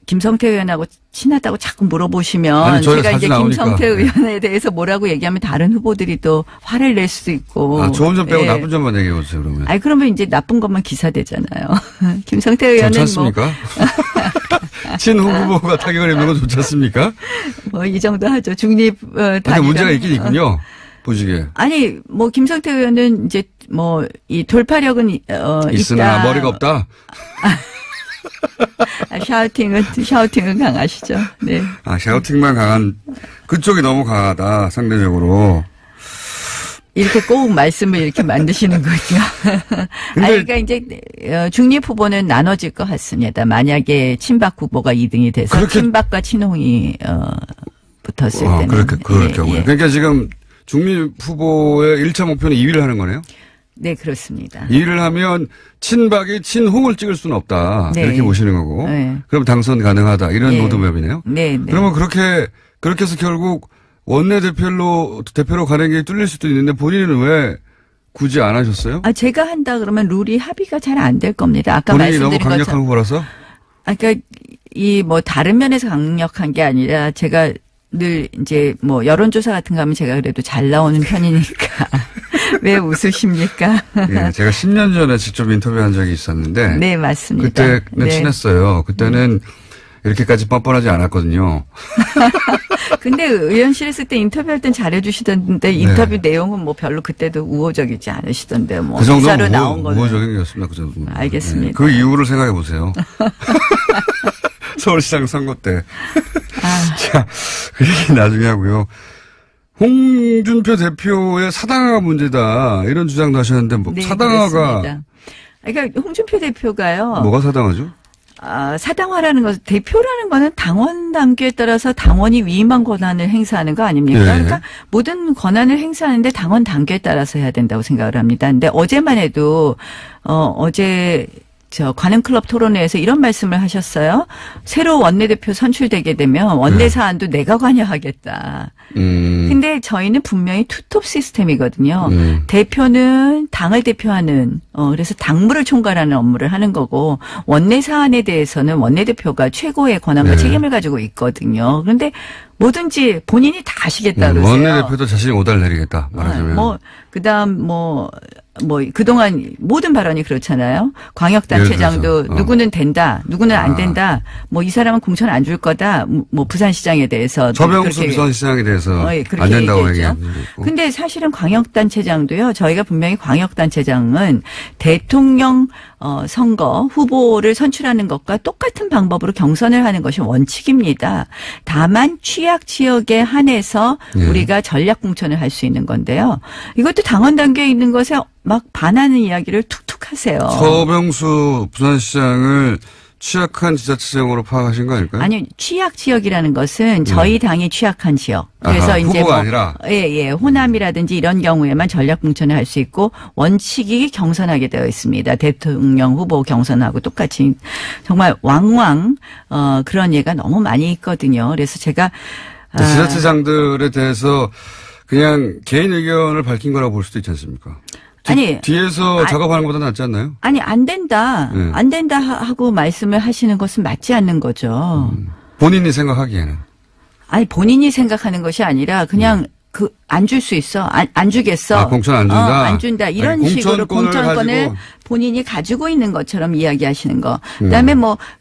김성태 의원하고 친하다고 자꾸 물어보시면 제가 이제 김성태 의원에 대해서 뭐라고 얘기하면 다른 후보들이 또 화를 낼 수도 있고. 좋은 점 빼고 나쁜 점만 얘기해 보세요, 그러면. 그러면 이제 나쁜 것만 기사되잖아요. 김성태 의원은 좋지 않습니까? 친홍 후보가 타격을 입는 건 좋지 않습니까? 이 정도 하죠. 중립 근데 문제가 있긴 있군요. 보시기에. 김성태 의원은 이제 이 돌파력은 있으나 있다. 머리가 없다. 샤우팅은 강하시죠. 네. 샤우팅만 강한 그쪽이 너무 강하다 상대적으로. 이렇게 꼭 말씀을 이렇게 만드시는군요. 그러니까 이제 중립 후보는 나눠질 것 같습니다. 만약에 친박 후보가 2등이 돼서 친박과 친홍이 붙었을 때는. 그럴 경우에. 그러니까 지금 중립 후보의 1차 목표는 2위를 하는 거네요? 네, 그렇습니다. 2위를 하면 친박이 친홍을 찍을 수는 없다. 네. 이렇게 보시는 거고. 네. 그럼 당선 가능하다. 이런 네. 로드맵이네요. 네. 그러면 그렇게 해서 결국 원내대표로 가는 게 뚫릴 수도 있는데 본인은 왜 굳이 안 하셨어요? 제가 한다 그러면 룰이 합의가 잘 안 될 겁니다. 아까 본인이 말씀드린 너무 강력한 것처럼. 후보라서? 그러니까 다른 면에서 강력한 게 아니라 제가 늘 이제 여론조사 같은 거 하면 제가 그래도 잘 나오는 편이니까. 왜 웃으십니까? 예, 제가 10년 전에 직접 인터뷰한 적이 있었는데. 네, 맞습니다. 그때는 친했어요. 그때는 이렇게까지 뻔뻔하지 않았거든요. 근데 의원실에 있을 때 인터뷰할 땐 잘해주시던데 인터뷰 내용은 별로 그때도 우호적이지 않으시던데 그 정도는 기사로 나온 거는. 우호적인 게 없습니다. 그 정도는. 알겠습니다. 네. 그 이유를 생각해 보세요. 서울시장 선거 때. 자, 그 얘기 나중에 하고요. 홍준표 대표의 사당화가 문제다. 이런 주장도 하셨는데 네, 사당화가. 그렇습니다. 그러니까 홍준표 대표가요. 뭐가 사당화죠? 사당화라는 것은 대표라는 거는 당원 당규에 따라서 당원이 위임한 권한을 행사하는 거 아닙니까? 네. 그러니까 모든 권한을 행사하는데 당원 당규에 따라서 해야 된다고 생각을 합니다. 근데 어제만 해도 어제 관음클럽 토론회에서 이런 말씀을 하셨어요. 새로 원내대표 선출되게 되면 원내 사안도 내가 관여하겠다. 근데 저희는 분명히 투톱 시스템이거든요. 대표는 당을 대표하는 그래서 당무를 총괄하는 업무를 하는 거고 원내 사안에 대해서는 원내대표가 최고의 권한과 책임을 가지고 있거든요. 그런데 뭐든지 본인이 다 하시겠다 그러세요. 원내대표도 자신이 오달 내리겠다 말하자면. 그다음 그동안 모든 발언이 그렇잖아요. 광역단체장도 누구는 된다, 누구는 안 된다. 이 사람은 공천 안 줄 거다. 부산시장에 대해서. 서병수 부산시장에 대해서 안 된다고 얘기했죠. 근데 사실은 광역단체장도요. 저희가 분명히 광역단체장은 대통령 선거 후보를 선출하는 것과 똑같은 방법으로 경선을 하는 것이 원칙입니다. 다만 취약 지역에 한해서 우리가 전략 공천을 할 수 있는 건데요. 이것도 당원 단계에 있는 것에 막 반하는 이야기를 툭툭 하세요. 서병수 부산시장을 취약한 지자체장으로 파악하신 거 아닐까요? 아니요. 취약 지역이라는 것은 저희 당이 취약한 지역. 그래서 아하, 이제 후보가 아니라. 호남이라든지 이런 경우에만 전략 공천을 할 수 있고 원칙이 경선하게 되어 있습니다. 대통령 후보 경선하고 똑같이 정말 왕왕 그런 예가 너무 많이 있거든요. 그래서 제가 지자체장들에 대해서 그냥 개인 의견을 밝힌 거라고 볼 수도 있지 않습니까? 뒤에서 작업하는 것보다 낫지 않나요? 아니, 안 된다. 안 된다 하고 말씀을 하시는 것은 맞지 않는 거죠. 본인이 생각하기에는. 아니, 본인이 생각하는 것이 아니라 그냥 안 줄 수 있어. 안 주겠어. 공천 안 준다? 안 준다. 이런 식으로 공천권을 본인이 가지고 있는 것처럼 이야기하시는 거. 그다음에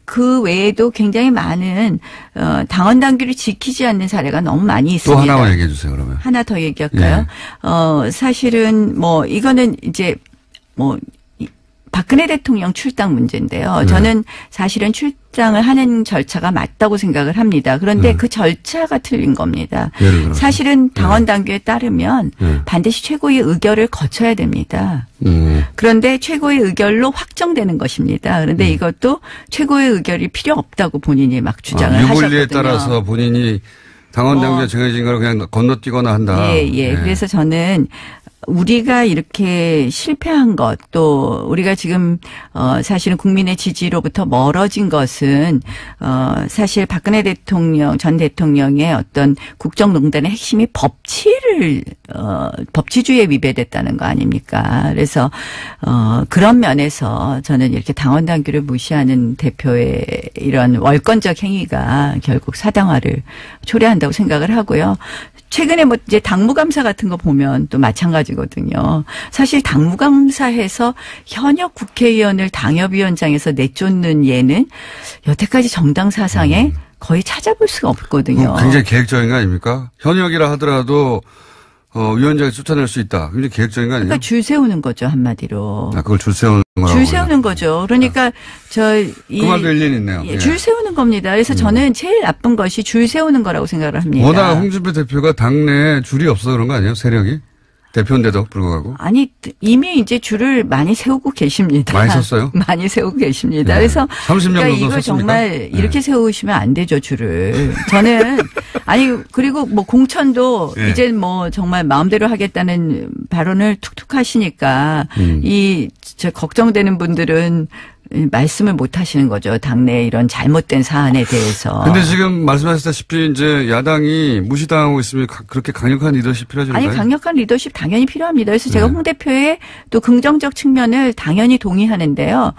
그 외에도 굉장히 많은 당원 당규를 지키지 않는 사례가 너무 많이 있습니다. 또 하나만 얘기해 주세요, 그러면. 하나 더 얘기할까요? 사실은 이거는 이제 박근혜 대통령 출당 문제인데요. 저는 사실은 출당을 하는 절차가 맞다고 생각을 합니다. 그런데 그 절차가 틀린 겁니다. 사실은 당원 당규에 따르면 반드시 최고의 의결을 거쳐야 됩니다. 그런데 최고의 의결로 확정되는 것입니다. 그런데 이것도 최고의 의결이 필요 없다고 본인이 막 주장을 하셨거든요. 유불리에 따라서 본인이 당원 당규에 정해진 걸 그냥 건너뛰거나 한다. 예. 그래서 저는 우리가 이렇게 실패한 것, 또 우리가 지금 사실은 국민의 지지로부터 멀어진 것은 사실 박근혜 전 대통령의 어떤 국정농단의 핵심이 법치주의에 위배됐다는 거 아닙니까? 그래서 그런 면에서 저는 이렇게 당원 당규를 무시하는 대표의 이런 월권적 행위가 결국 사당화를 초래한다고 생각을 하고요. 최근에 이제 당무감사 같은 거 보면 또 마찬가지거든요. 사실 당무감사해서 현역 국회의원을 당협위원장에서 내쫓는 예는 여태까지 정당 사상에 거의 찾아볼 수가 없거든요. 굉장히 계획적인 거 아닙니까? 현역이라 하더라도 위원장이 쫓아낼 수 있다. 굉장히 계획적인 거 아니에요? 그러니까 줄 세우는 거죠, 한마디로. 그걸 줄 세우는 거라고. 줄 세우는 거죠. 그러니까 그 말도 일리는 있네요. 예, 줄 세우는 겁니다. 그래서 저는 제일 나쁜 것이 줄 세우는 거라고 생각을 합니다. 워낙 홍준표 대표가 당내에 줄이 없어 그런 거 아니에요? 세력이? 대표인데도 불구하고. 아니, 이미 이제 줄을 많이 세우고 계십니다. 많이 섰어요? 많이 세우고 계십니다. 네. 그래서 30년 그러니까 정도 이거 섰습니까? 정말 이렇게 네. 세우시면 안 되죠, 줄을. 저는 아니 그리고 뭐 공천도 네. 이제 뭐 정말 마음대로 하겠다는 발언을 툭툭 하시니까 저 걱정되는 분들은 말씀을 못 하시는 거죠. 당내 이런 잘못된 사안에 대해서. 근데 지금 말씀하셨다시피 이제 야당이 무시당하고 있으면 그렇게 강력한 리더십 필요하지 않나요? 아니 강력한 리더십 당연히 필요합니다. 그래서 제가 네. 홍 대표의 또 긍정적 측면을 당연히 동의하는데요.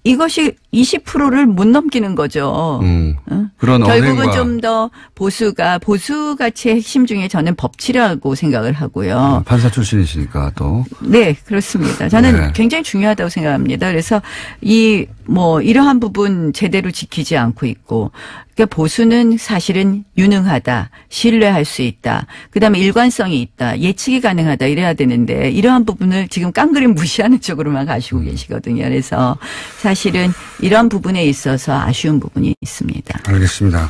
이것이 20%를 못 넘기는 거죠. 그런 결국은 언행과 좀 더 보수가치의 핵심 중에 저는 법치라고 생각을 하고요. 판사 출신이시니까 또. 네, 그렇습니다. 저는 네. 굉장히 중요하다고 생각합니다. 그래서 이러한 부분 제대로 지키지 않고 있고, 그러니까 보수는 사실은 유능하다, 신뢰할 수 있다, 그다음에 일관성이 있다, 예측이 가능하다 이래야 되는데 이러한 부분을 지금 깡그림 무시하는 쪽으로만 가시고 계시거든요. 그래서 사실은 이런 부분에 있어서 아쉬운 부분이 있습니다. 알겠습니다.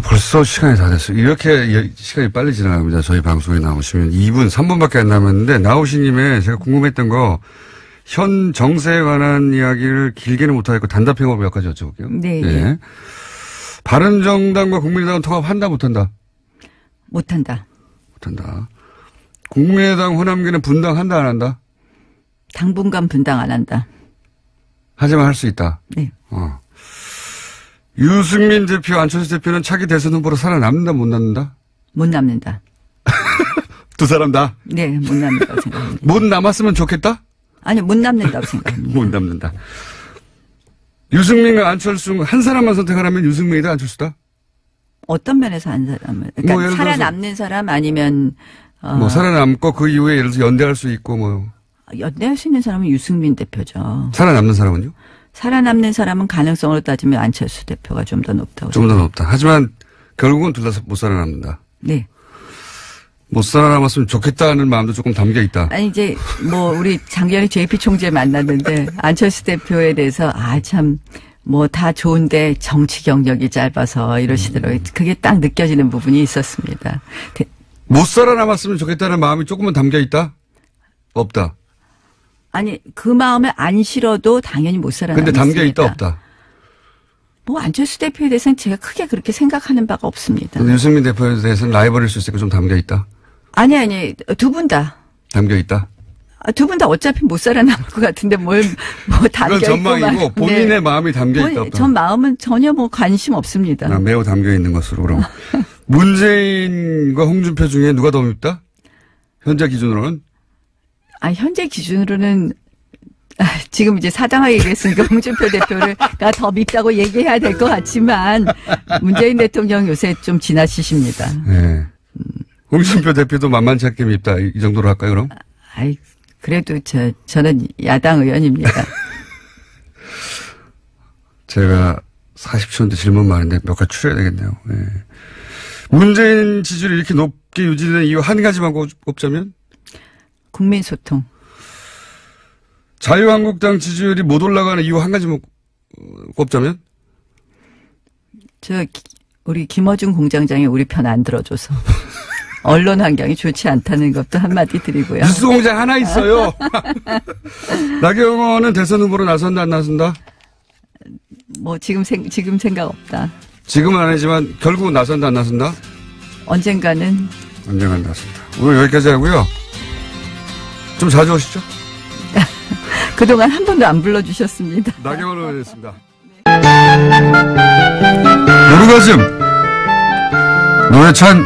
벌써 시간이 다 됐어요. 이렇게 시간이 빨리 지나갑니다. 저희 방송에 나오시면 2분, 3분밖에 안 남았는데 나오신 김에 제가 궁금했던 거 현 정세에 관한 이야기를 길게는 못하겠고 단답형으로 몇 가지 여쭤볼게요. 네. 예. 바른정당과 국민의당은 통합한다 못한다? 못한다. 못한다. 국민의당 호남계는 분당한다 안 한다? 당분간 분당 안 한다. 하지만 할 수 있다. 네. 유승민 대표, 안철수 대표는 차기 대선 후보로 살아남는다 못 남는다? 못 남는다. 두 사람 다? 네, 못 남는다고 생각합니다. 못 남았으면 좋겠다? 아니, 못 남는다고 생각합니다. 못 남는다. 유승민과 안철수 한 사람만 선택하라면 유승민이다 안철수다? 어떤 면에서 한 사람을. 그러니까 뭐 예를 들어서 살아남는 사람 아니면, 뭐 살아남고 그 이후에 예를 들어서 연대할 수 있고 뭐. 연대할 수 있는 사람은 유승민 대표죠. 살아남는 사람은요? 살아남는 사람은 가능성으로 따지면 안철수 대표가 좀 더 높다고. 좀 더 높다. 하지만 결국은 둘 다 못 살아남는다. 네. 못 살아남았으면 좋겠다는 마음도 조금 담겨 있다. 아니, 이제, 우리 작년에 JP 총재 만났는데, 안철수 대표에 대해서, 다 좋은데 정치 경력이 짧아서 이러시더라고요. 그게 딱 느껴지는 부분이 있었습니다. 못 살아남았으면 좋겠다는 마음이 조금은 담겨 있다? 없다. 아니, 그 마음을 안 실어도 당연히 못 살아남았으니까. 근데 담겨 있다 없다? 안철수 대표에 대해서는 제가 크게 그렇게 생각하는 바가 없습니다. 근데 유승민 대표에 대해서는 라이벌일 수 있으니까 좀 담겨 있다? 아니, 두 분 다. 담겨 있다? 두 분 다 어차피 못 살아남을 것 같은데 담겨 그건 전망이고 본인의 네. 마음이 담겨 있다 없다? 전 마음은 전혀 관심 없습니다. 매우 담겨 있는 것으로 그럼. 문재인과 홍준표 중에 누가 더 밉다? 현재 기준으로는? 현재 기준으로는 지금 이제 사당하게 얘기했으니까 홍준표 대표가 더 밉다고 얘기해야 될 것 같지만 문재인 대통령 요새 좀 지나치십니다. 네. 홍준표 대표도 만만치 않게 밉다. 이 정도로 할까요, 그럼? 그래도 저는 야당 의원입니다. 제가 40초인데 질문 많은데 몇 가지 추려야 되겠네요. 네. 문재인 지지율이 이렇게 높게 유지되는 이유 한 가지만 꼽자면? 국민 소통. 자유한국당 지지율이 못 올라가는 이유 한 가지만 꼽자면? 우리 김어준 공장장이 우리 편 안 들어줘서. 언론 환경이 좋지 않다는 것도 한마디 드리고요. 뉴스 공장 하나 있어요. 나경원은 대선 후보로 나선다 안 나선다? 지금 생각 없다. 지금은 아니지만 결국은 나선다 안 나선다? 언젠가는 나선다. 오늘 여기까지 하고요. 좀 자주 오시죠. 그동안 한 번도 안 불러주셨습니다. 나경원 의원이었습니다. 노루가즘 노회찬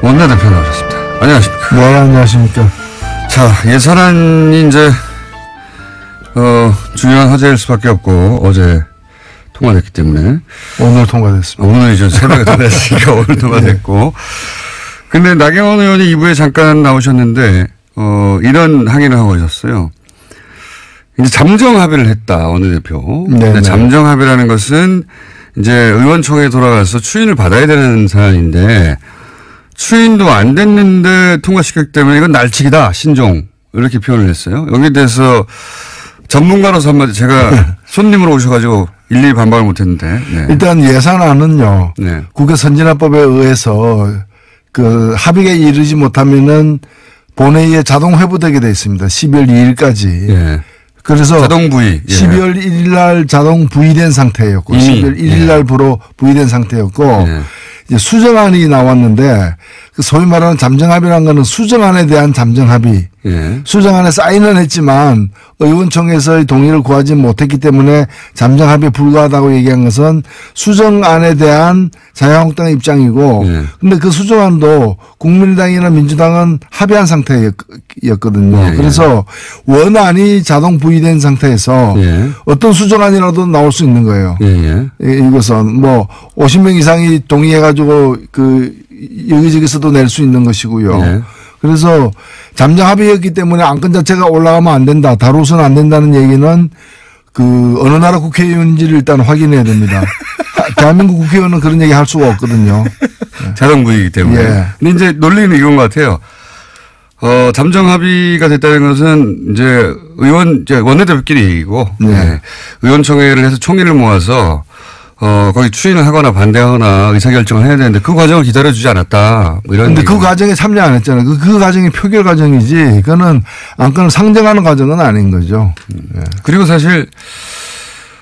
원내대표 나오셨습니다. 안녕하십니까. 네, 안녕하십니까. 자, 예산안이 이제 중요한 화제일 수밖에 없고 어제 통과됐기 때문에 오늘 통과됐습니다. 오늘이죠. 새벽에 통과됐으니까 오늘 통과됐고. 근데 나경원 의원이 2부에 잠깐 나오셨는데 이런 항의를 하고 계셨어요. 이제 잠정 합의를 했다, 원내대표. 근데 잠정 합의라는 것은 이제 의원총회에 돌아가서 추인을 받아야 되는 사안인데 추인도 안 됐는데 통과시켰기 때문에 이건 날치기다, 신종. 이렇게 표현을 했어요. 여기에 대해서 전문가로서 한마디 제가 손님으로 오셔가지고 일일이 반박을 못 했는데. 네. 일단 예산안은요. 네. 국회 선진화법에 의해서 그 합의에 이르지 못하면은 본회의에 자동 회부되게 돼 있습니다. 12월 2일까지. 예. 그래서 자동 부의. 예. 12월 1일 날 자동 부의된 상태였고 이미. 12월 1일 날 부로 부의된 상태였고 예. 이제 수정안이 나왔는데 그 소위 말하는 잠정합의라는 거는 수정안에 대한 잠정합의. 예. 수정안에 사인은 했지만 의원총회에서의 동의를 구하지 못했기 때문에 잠정합의에 불과하다고 얘기한 것은 수정안에 대한 자유한국당의 입장이고 예. 근데 그 수정안도 국민의당이나 민주당은 합의한 상태였거든요. 예. 그래서 원안이 자동 부의된 상태에서 예. 어떤 수정안이라도 나올 수 있는 거예요. 예. 이것은 뭐 50명 이상이 동의해가지고 그 여기저기서도 낼 수 있는 것이고요. 예. 그래서 잠정 합의였기 때문에 안건 자체가 올라가면 안 된다. 다루어서는 안 된다는 얘기는 그 어느 나라 국회의원인지를 일단 확인해야 됩니다. 대한민국 국회의원은 그런 얘기 할 수가 없거든요. 자동 부의이기 때문에. 예. 근데 이제 논리는 이건 것 같아요. 잠정 합의가 됐다는 것은 이제 이제 원내대표끼리 얘기고. 네. 예. 의원총회를 해서 총의를 모아서 거기 추인을 하거나 반대하거나 의사결정을 해야 되는데 그 과정을 기다려주지 않았다. 뭐 이런. 그런데 그 얘기가. 과정에 참여 안 했잖아요. 그 과정이 표결 과정이지. 그거는 안건을 상정하는 과정은 아닌 거죠. 예. 그리고 사실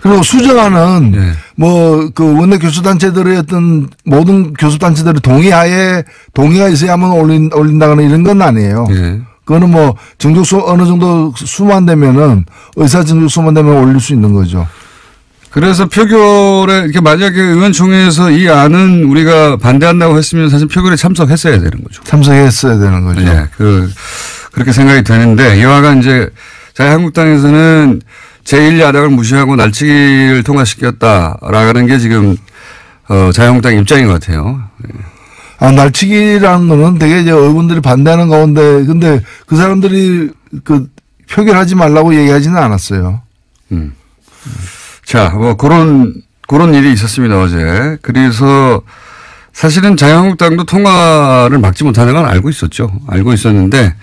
그리고 수정안은 예. 뭐 그 원내 교수단체들의 어떤 모든 교수단체들의 동의가 있어야만 올린다거나 이런 건 아니에요. 예. 그거는 뭐 정족수 어느 정도 수만 되면은 의사 정족수만 되면 올릴 수 있는 거죠. 그래서 표결에 이렇게 만약에 의원총회에서 이 안은 우리가 반대한다고 했으면 사실 표결에 참석했어야 되는 거죠. 참석했어야 되는 거죠. 네, 그렇게 생각이 되는데 이와 같이 이제 자유한국당에서는 제1야당을 무시하고 날치기를 통과시켰다라는 게 지금 자유한국당 입장인 것 같아요. 날치기라는 거는 되게 이제 의원들이 반대하는 가운데 근데 그 사람들이 그 표결하지 말라고 얘기하지는 않았어요. 자, 뭐 그런 일이 있었습니다, 어제. 그래서 사실은 자유한국당도 통과를 막지 못하는 건 알고 있었죠. 알고 있었는데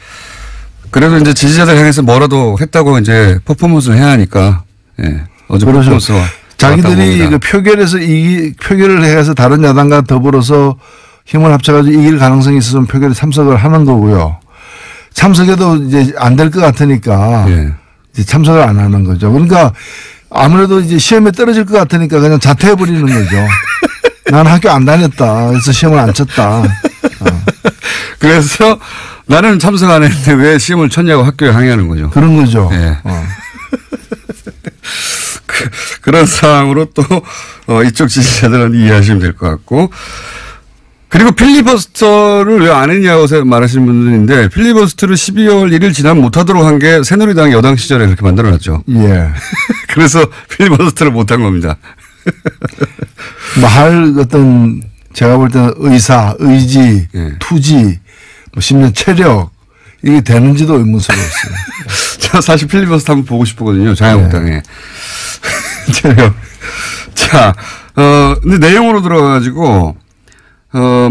그래도 이제 지지자들 향해서 뭐라도 했다고 이제 퍼포먼스를 해야 하니까, 예. 어제 그렇죠. 퍼포먼스가. 자기들이 그 표결에서 표결을 해서 다른 야당과 더불어서 힘을 합쳐가지고 이길 가능성이 있어서 표결에 참석을 하는 거고요. 참석해도 이제 안 될 것 같으니까 예. 이제 참석을 안 하는 거죠. 그러니까 아무래도 이제 시험에 떨어질 것 같으니까 그냥 자퇴해버리는 거죠. 난 학교 안 다녔다. 그래서 시험을 안 쳤다. 그래서 나는 참석 안 했는데 왜 시험을 쳤냐고 학교에 항의하는 거죠. 그런 거죠. 예. 그런 상황으로 또 이쪽 지지자들은 이해하시면 될 것 같고. 그리고 필리버스터를 왜 안 했냐고 말하시는 분들인데 필리버스터를 12월 1일 지나면 못하도록 한 게 새누리당 여당 시절에 그렇게 만들어놨죠. 예. 그래서 필리버스터를 못한 겁니다. 뭐 할 어떤 제가 볼 때는 의지, 예. 투지, 뭐 심지어 체력 이게 되는지도 의문스러웠어요. 저 사실 필리버스터 한번 보고 싶었거든요. 자유한국당에. 체력. 자, 근데 내용으로 들어가가지고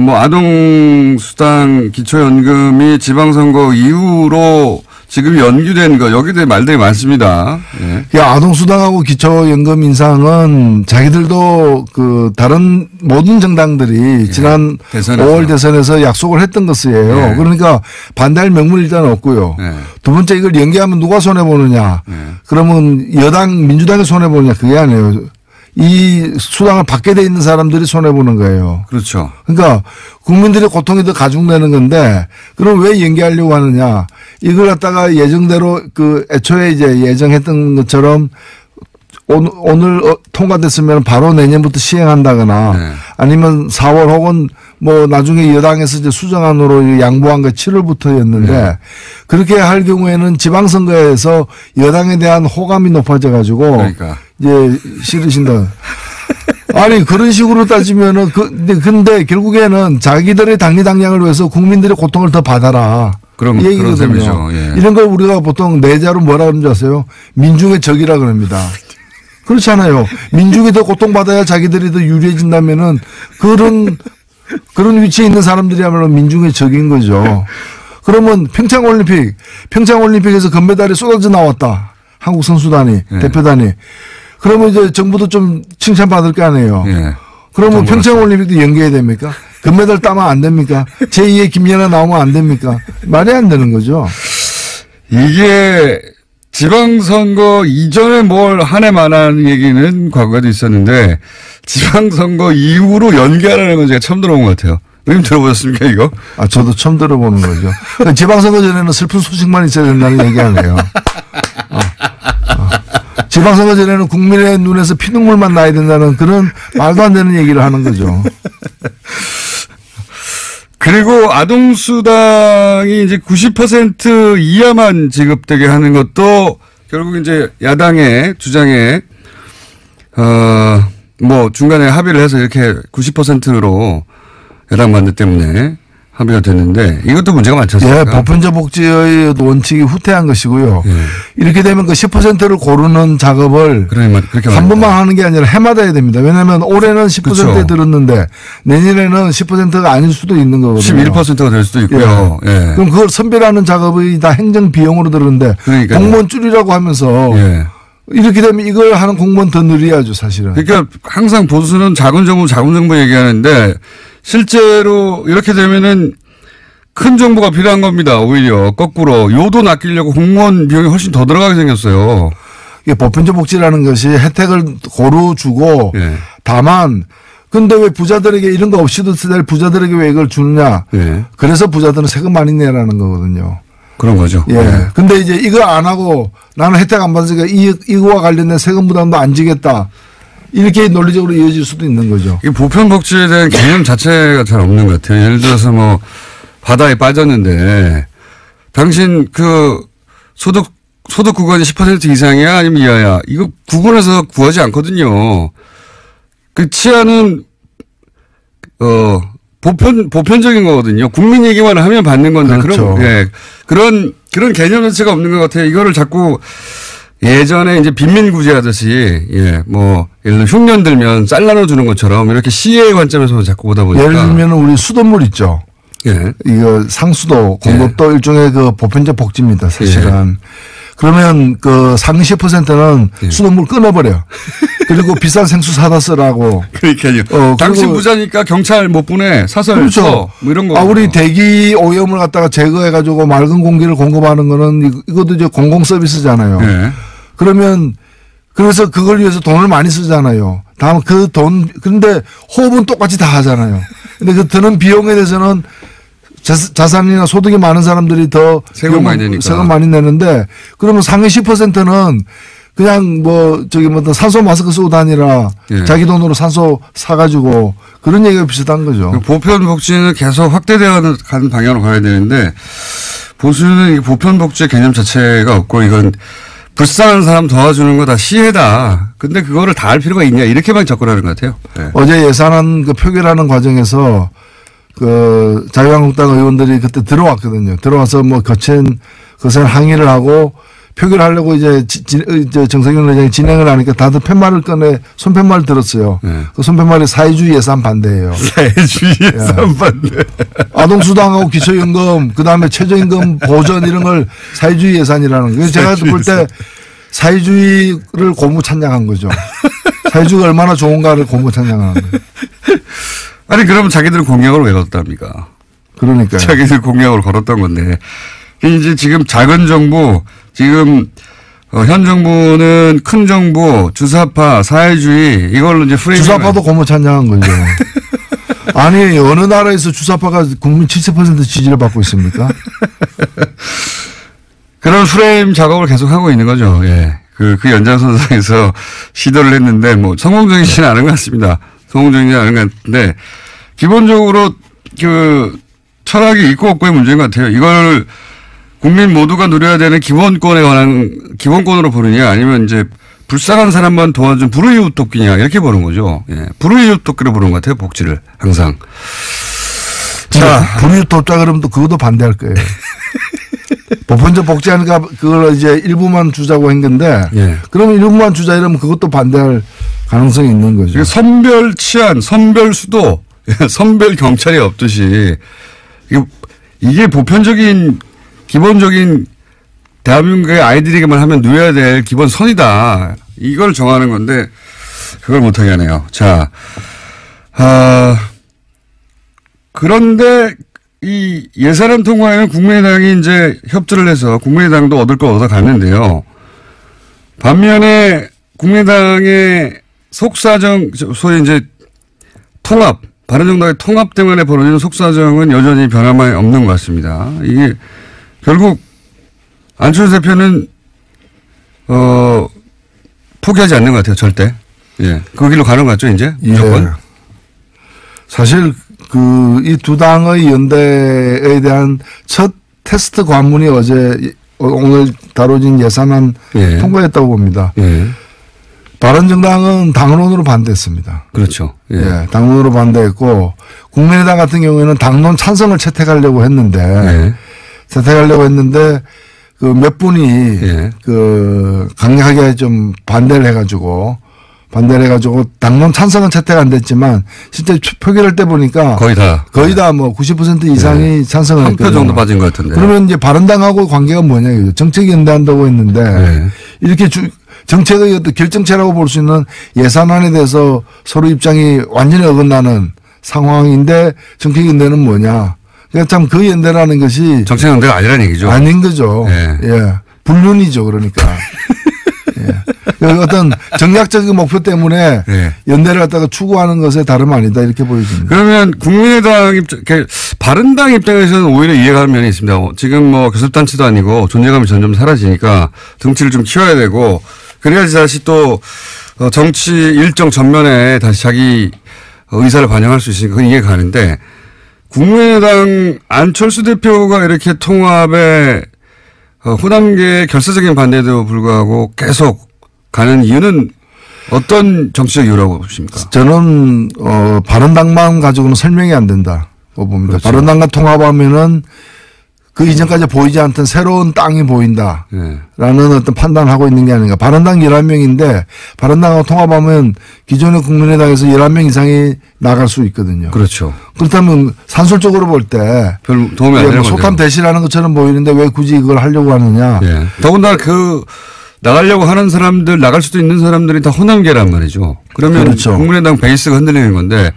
뭐 아동수당 기초연금이 지방선거 이후로 지금 연기된 거 여기에 대해 말들이 많습니다. 예. 아동수당하고 기초연금 인상은 자기들도 그 다른 모든 정당들이 지난 대선에서. 5월 대선에서 약속을 했던 것이에요. 예. 그러니까 반대할 명분이 일단 없고요. 예. 두 번째 이걸 연기하면 누가 손해보느냐. 예. 그러면 민주당이 손해보느냐 그게 아니에요. 이 수당을 받게 돼 있는 사람들이 손해보는 거예요. 그렇죠. 그러니까 국민들의 고통이 더 가중되는 건데 그럼 왜 연기하려고 하느냐. 이걸 갖다가 예정대로 그 애초에 이제 예정했던 것처럼 오늘 통과됐으면 바로 내년부터 시행한다거나 네. 아니면 4월 혹은 뭐 나중에 여당에서 이제 수정안으로 양보한 게 7월부터였는데 네. 그렇게 할 경우에는 지방선거에서 여당에 대한 호감이 높아져 가지고 그러니까. 이제 싫으신다. 아니 그런 식으로 따지면은 근데 결국에는 자기들의 당리당략을 위해서 국민들의 고통을 더 받아라. 그런 이 얘기거든요. 셈이죠. 예. 이런 걸 우리가 보통 내자로 뭐라 그러는지 아세요? 민중의 적이라 그럽니다. 그렇잖아요. 민중이 더 고통받아야 자기들이 더 유리해진다면은 그런 위치에 있는 사람들이야말로 민중의 적인 거죠. 그러면 평창올림픽에서 금메달이 쏟아져 나왔다. 한국 선수단이, 예. 대표단이. 그러면 이제 정부도 좀 칭찬받을 거 아니에요. 예. 그러면 그렇죠. 평창올림픽도 연기해야 됩니까? 금메달 따면 안 됩니까? 제2의 김연아 나오면 안 됩니까? 말이 안 되는 거죠. 이게 지방선거 이전에 뭘 한 해 만한 얘기는 과거에도 있었는데 지방선거 이후로 연기하라는 건 제가 처음 들어본 것 같아요. 의원님 들어보셨습니까 이거? 아, 저도 처음 들어보는 거죠. 그러니까 지방선거 전에는 슬픈 소식만 있어야 된다는 얘기 아니에요. 지방선거 전에는 국민의 눈에서 피눈물만 나야 된다는 그런 말도 안 되는 얘기를 하는 거죠. 그리고 아동수당이 이제 90% 이하만 지급되게 하는 것도 결국 이제 야당의 주장에, 뭐 중간에 합의를 해서 이렇게 90%로 야당 반대 때문에 합의가 됐는데 이것도 문제가 많지 않습니까? 예, 보편적 복지의 원칙이 후퇴한 것이고요. 예. 이렇게 되면 그 10%를 고르는 작업을 그렇게 한 번만 하는 게 아니라 해마다 해야 됩니다. 왜냐하면 올해는 10%에 그렇죠. 들었는데 내년에는 10%가 아닐 수도 있는 거거든요. 11%가 될 수도 있고요. 예. 그럼 그걸 선별하는 작업이 다 행정 비용으로 들었는데 그러니까요. 공무원 줄이라고 하면서 예. 이렇게 되면 이걸 하는 공무원 더 늘려야죠, 사실은. 그러니까 항상 보수는 작은 정부 얘기하는데 실제로 이렇게 되면은 큰 정부가 필요한 겁니다. 오히려 거꾸로 요돈 아끼려고 공무원 비용이 훨씬 더 들어가게 생겼어요. 이게 보편적 복지라는 것이 혜택을 고루 주고 예. 다만 근데 왜 부자들에게 이런 거 없이도 될 부자들에게 왜 이걸 주느냐. 예. 그래서 부자들은 세금 많이 내라는 거거든요. 그런 거죠. 예. 근데 이제 이거 안 하고 나는 혜택 안 받으니까 이거와 관련된 세금 부담도 안 지겠다. 이렇게 논리적으로 이어질 수도 있는 거죠. 이 보편복지에 대한 개념 자체가 잘 없는 것 같아요. 예를 들어서 뭐 바다에 빠졌는데 당신 그 소득 구간이 10% 이상이야 아니면 이하야. 이거 구분해서 구하지 않거든요. 그 치안은 보편적인 거거든요. 국민 얘기만 하면 받는 건데 그렇죠. 그런 개념 자체가 없는 것 같아요. 이거를 자꾸 예전에 이제 빈민구제하듯이 뭐 예를 들어 흉년 들면 쌀 나눠주는 것처럼 이렇게 시의 관점에서 자꾸 보다 보니까 예를 들면 우리 수돗물 있죠. 예. 이거 상수도, 공급도 일종의 그 보편적 복지입니다, 사실은. 그러면 그 상위 10%는 수돗물 끊어버려. 그리고 비싼 생수 사다 쓰라고. 그러니까요. 당신 부자니까 경찰 못 보내. 사설 그렇죠. 써. 뭐 이런 거. 우리 대기 오염을 갖다가 제거해가지고 맑은 공기를 공급하는 거는 이것도 이제 공공 서비스잖아요. 예. 그러면 그래서 그걸 위해서 돈을 많이 쓰잖아요. 다음 그 돈, 그런데 호흡은 똑같이 다 하잖아요. 근데 그 드는 비용에 대해서는 자산이나 소득이 많은 사람들이 더 세금 많이 내니까. 세금 많이 내는데 그러면 상위 10%는 그냥 산소 마스크 쓰고 다니라 자기 돈으로 산소 사가지고 그런 얘기가 비슷한 거죠. 보편복지는 계속 확대되어 가는 방향으로 가야 되는데 보수는 이 보편복지의 개념 자체가 없고 이건 불쌍한 사람 도와주는 거 다 시혜다. 근데 그거를 다 할 필요가 있냐 이렇게만 접근하는 것 같아요. 네. 어제 예산안 그 표결하는 과정에서 그 자유한국당 의원들이 그때 들어왔거든요. 들어와서 뭐 거센 항의를 하고 표결하려고 이제 정세균 의장이 진행을 하니까 다들 손팻말을 들었어요. 네. 그 손팻말이 사회주의 예산 반대예요. 사회주의 예산 반대. 아동수당하고 기초연금, 그 다음에 최저임금 보전 이런 걸 사회주의 예산이라는 거예요. 제가 볼 때 사회주의를 고무 찬양한 거죠. 사회주의가 얼마나 좋은가를 고무 찬양하는 거예요. 아니 그러면 자기들은 공약을 왜 걸었답니까? 그러니까요. 자기들 공약을 걸었던 건데 이제 지금 작은 정부 지금 현 정부는 큰 정부 주사파 사회주의 이걸로 이제 프레임 주사파도 고무 찬양한 거죠. 아니 어느 나라에서 주사파가 국민 70% 지지를 받고 있습니까? 그런 프레임 작업을 계속 하고 있는 거죠. 예. 그 연장선상에서 시도를 했는데 뭐 성공적이지는 않은 것 같습니다. 성공적이지 않은 것 같은데 기본적으로 그 철학이 있고 없고의 문제인 것 같아요. 이걸 국민 모두가 누려야 되는 기본권에 관한 기본권으로 보느냐 아니면 이제 불쌍한 사람만 도와준 불우이웃 돕기냐 이렇게 보는 거죠. 예. 불우이웃 돕기로 보는 것 같아요. 복지를 항상. 자, 불우이웃 돕자 그러면 또 그것도 반대할 거예요. 보편적 복지하니까 그걸 이제 일부만 주자고 한 건데 그러면 일부만 주자 이러면 그것도 반대할 가능성이 있는 거죠. 선별 치안, 선별 수도, 선별 경찰이 없듯이 이게 보편적인 기본적인 대한민국의 아이들에게만 하면 누려야 될 기본 선이다. 이걸 정하는 건데 그걸 못하게 하네요. 자, 그런데 이 예산안 통과에는 국민의당이 이제 협조를 해서 국민의당도 얻을 거 얻어갔는데요. 반면에 국민의당의 속사정, 소위 이제 통합, 바른정당의 통합 때문에 벌어지는 속사정은 여전히 변함이 없는 것 같습니다. 이게 결국 안철수 대표는 포기하지 않는 것 같아요. 절대. 예, 그 길로 가는 것 같죠, 이제 무조건. 예. 사실 이 두 당의 연대에 대한 첫 테스트 관문이 오늘 다뤄진 예산안 예. 통과했다고 봅니다. 예. 바른정당은 당론으로 반대했습니다. 그렇죠. 예. 예, 당론으로 반대했고 국민의당 같은 경우에는 당론 찬성을 채택하려고 했는데 예. 그 몇 분이 예. 그 강력하게 좀 반대를 해가지고 당론 찬성은 채택 안 됐지만 실제 표결할 때 보니까 거의 다 뭐 90% 이상이 예. 찬성을 한 표 했거든요. 정도 빠진 것 같은데. 그러면 이제 바른당하고 관계가 뭐냐 이거죠. 정책 연대한다고 했는데 예. 이렇게 정책의 어떤 결정체라고 볼 수 있는 예산안에 대해서 서로 입장이 완전히 어긋나는 상황인데 정책 연대는 뭐냐. 그러니까 참 그 연대라는 것이 정책 연대가 아니라는 얘기죠. 아닌 거죠. 예. 예. 불륜이죠. 그러니까. 예. 어떤 정략적인 목표 때문에 예. 연대를 갖다가 추구하는 것에 다름 아니다 이렇게 보여집니다. 그러면 국민의당 바른당 입장에서는 오히려 이해가 가는 면이 있습니다. 지금 뭐 교섭단체도 아니고 존재감이 점점 사라지니까 등치를 좀 키워야 되고 그래야지 다시 또 정치 일정 전면에 다시 자기 의사를 반영할 수 있으니까 그건 이해가 가는데 국민의당 안철수 대표가 이렇게 통합에 호남계의 결사적인 반대에도 불구하고 계속 가는 이유는 어떤 정치적 이유라고 보십니까? 저는 바른당만 가지고는 설명이 안 된다고 봅니다. 그렇죠. 바른당과 통합하면은 그 이전까지 보이지 않던 새로운 땅이 보인다라는 네. 어떤 판단을 하고 있는 게 아닌가. 바른당 11명인데 바른당하고 통합하면 기존의 국민의당에서 11명 이상이 나갈 수 있거든요. 그렇죠. 그렇다면 산술적으로 볼 때 별 도움이 안 되는 거죠. 소탐 대시라는 것처럼 보이는데 왜 굳이 이걸 하려고 하느냐. 예. 더군다나 나가려고 하는 사람들, 나갈 수도 있는 사람들이 다 호남계란 말이죠. 그러면 그렇죠. 국민의당 베이스가 흔들리는 건데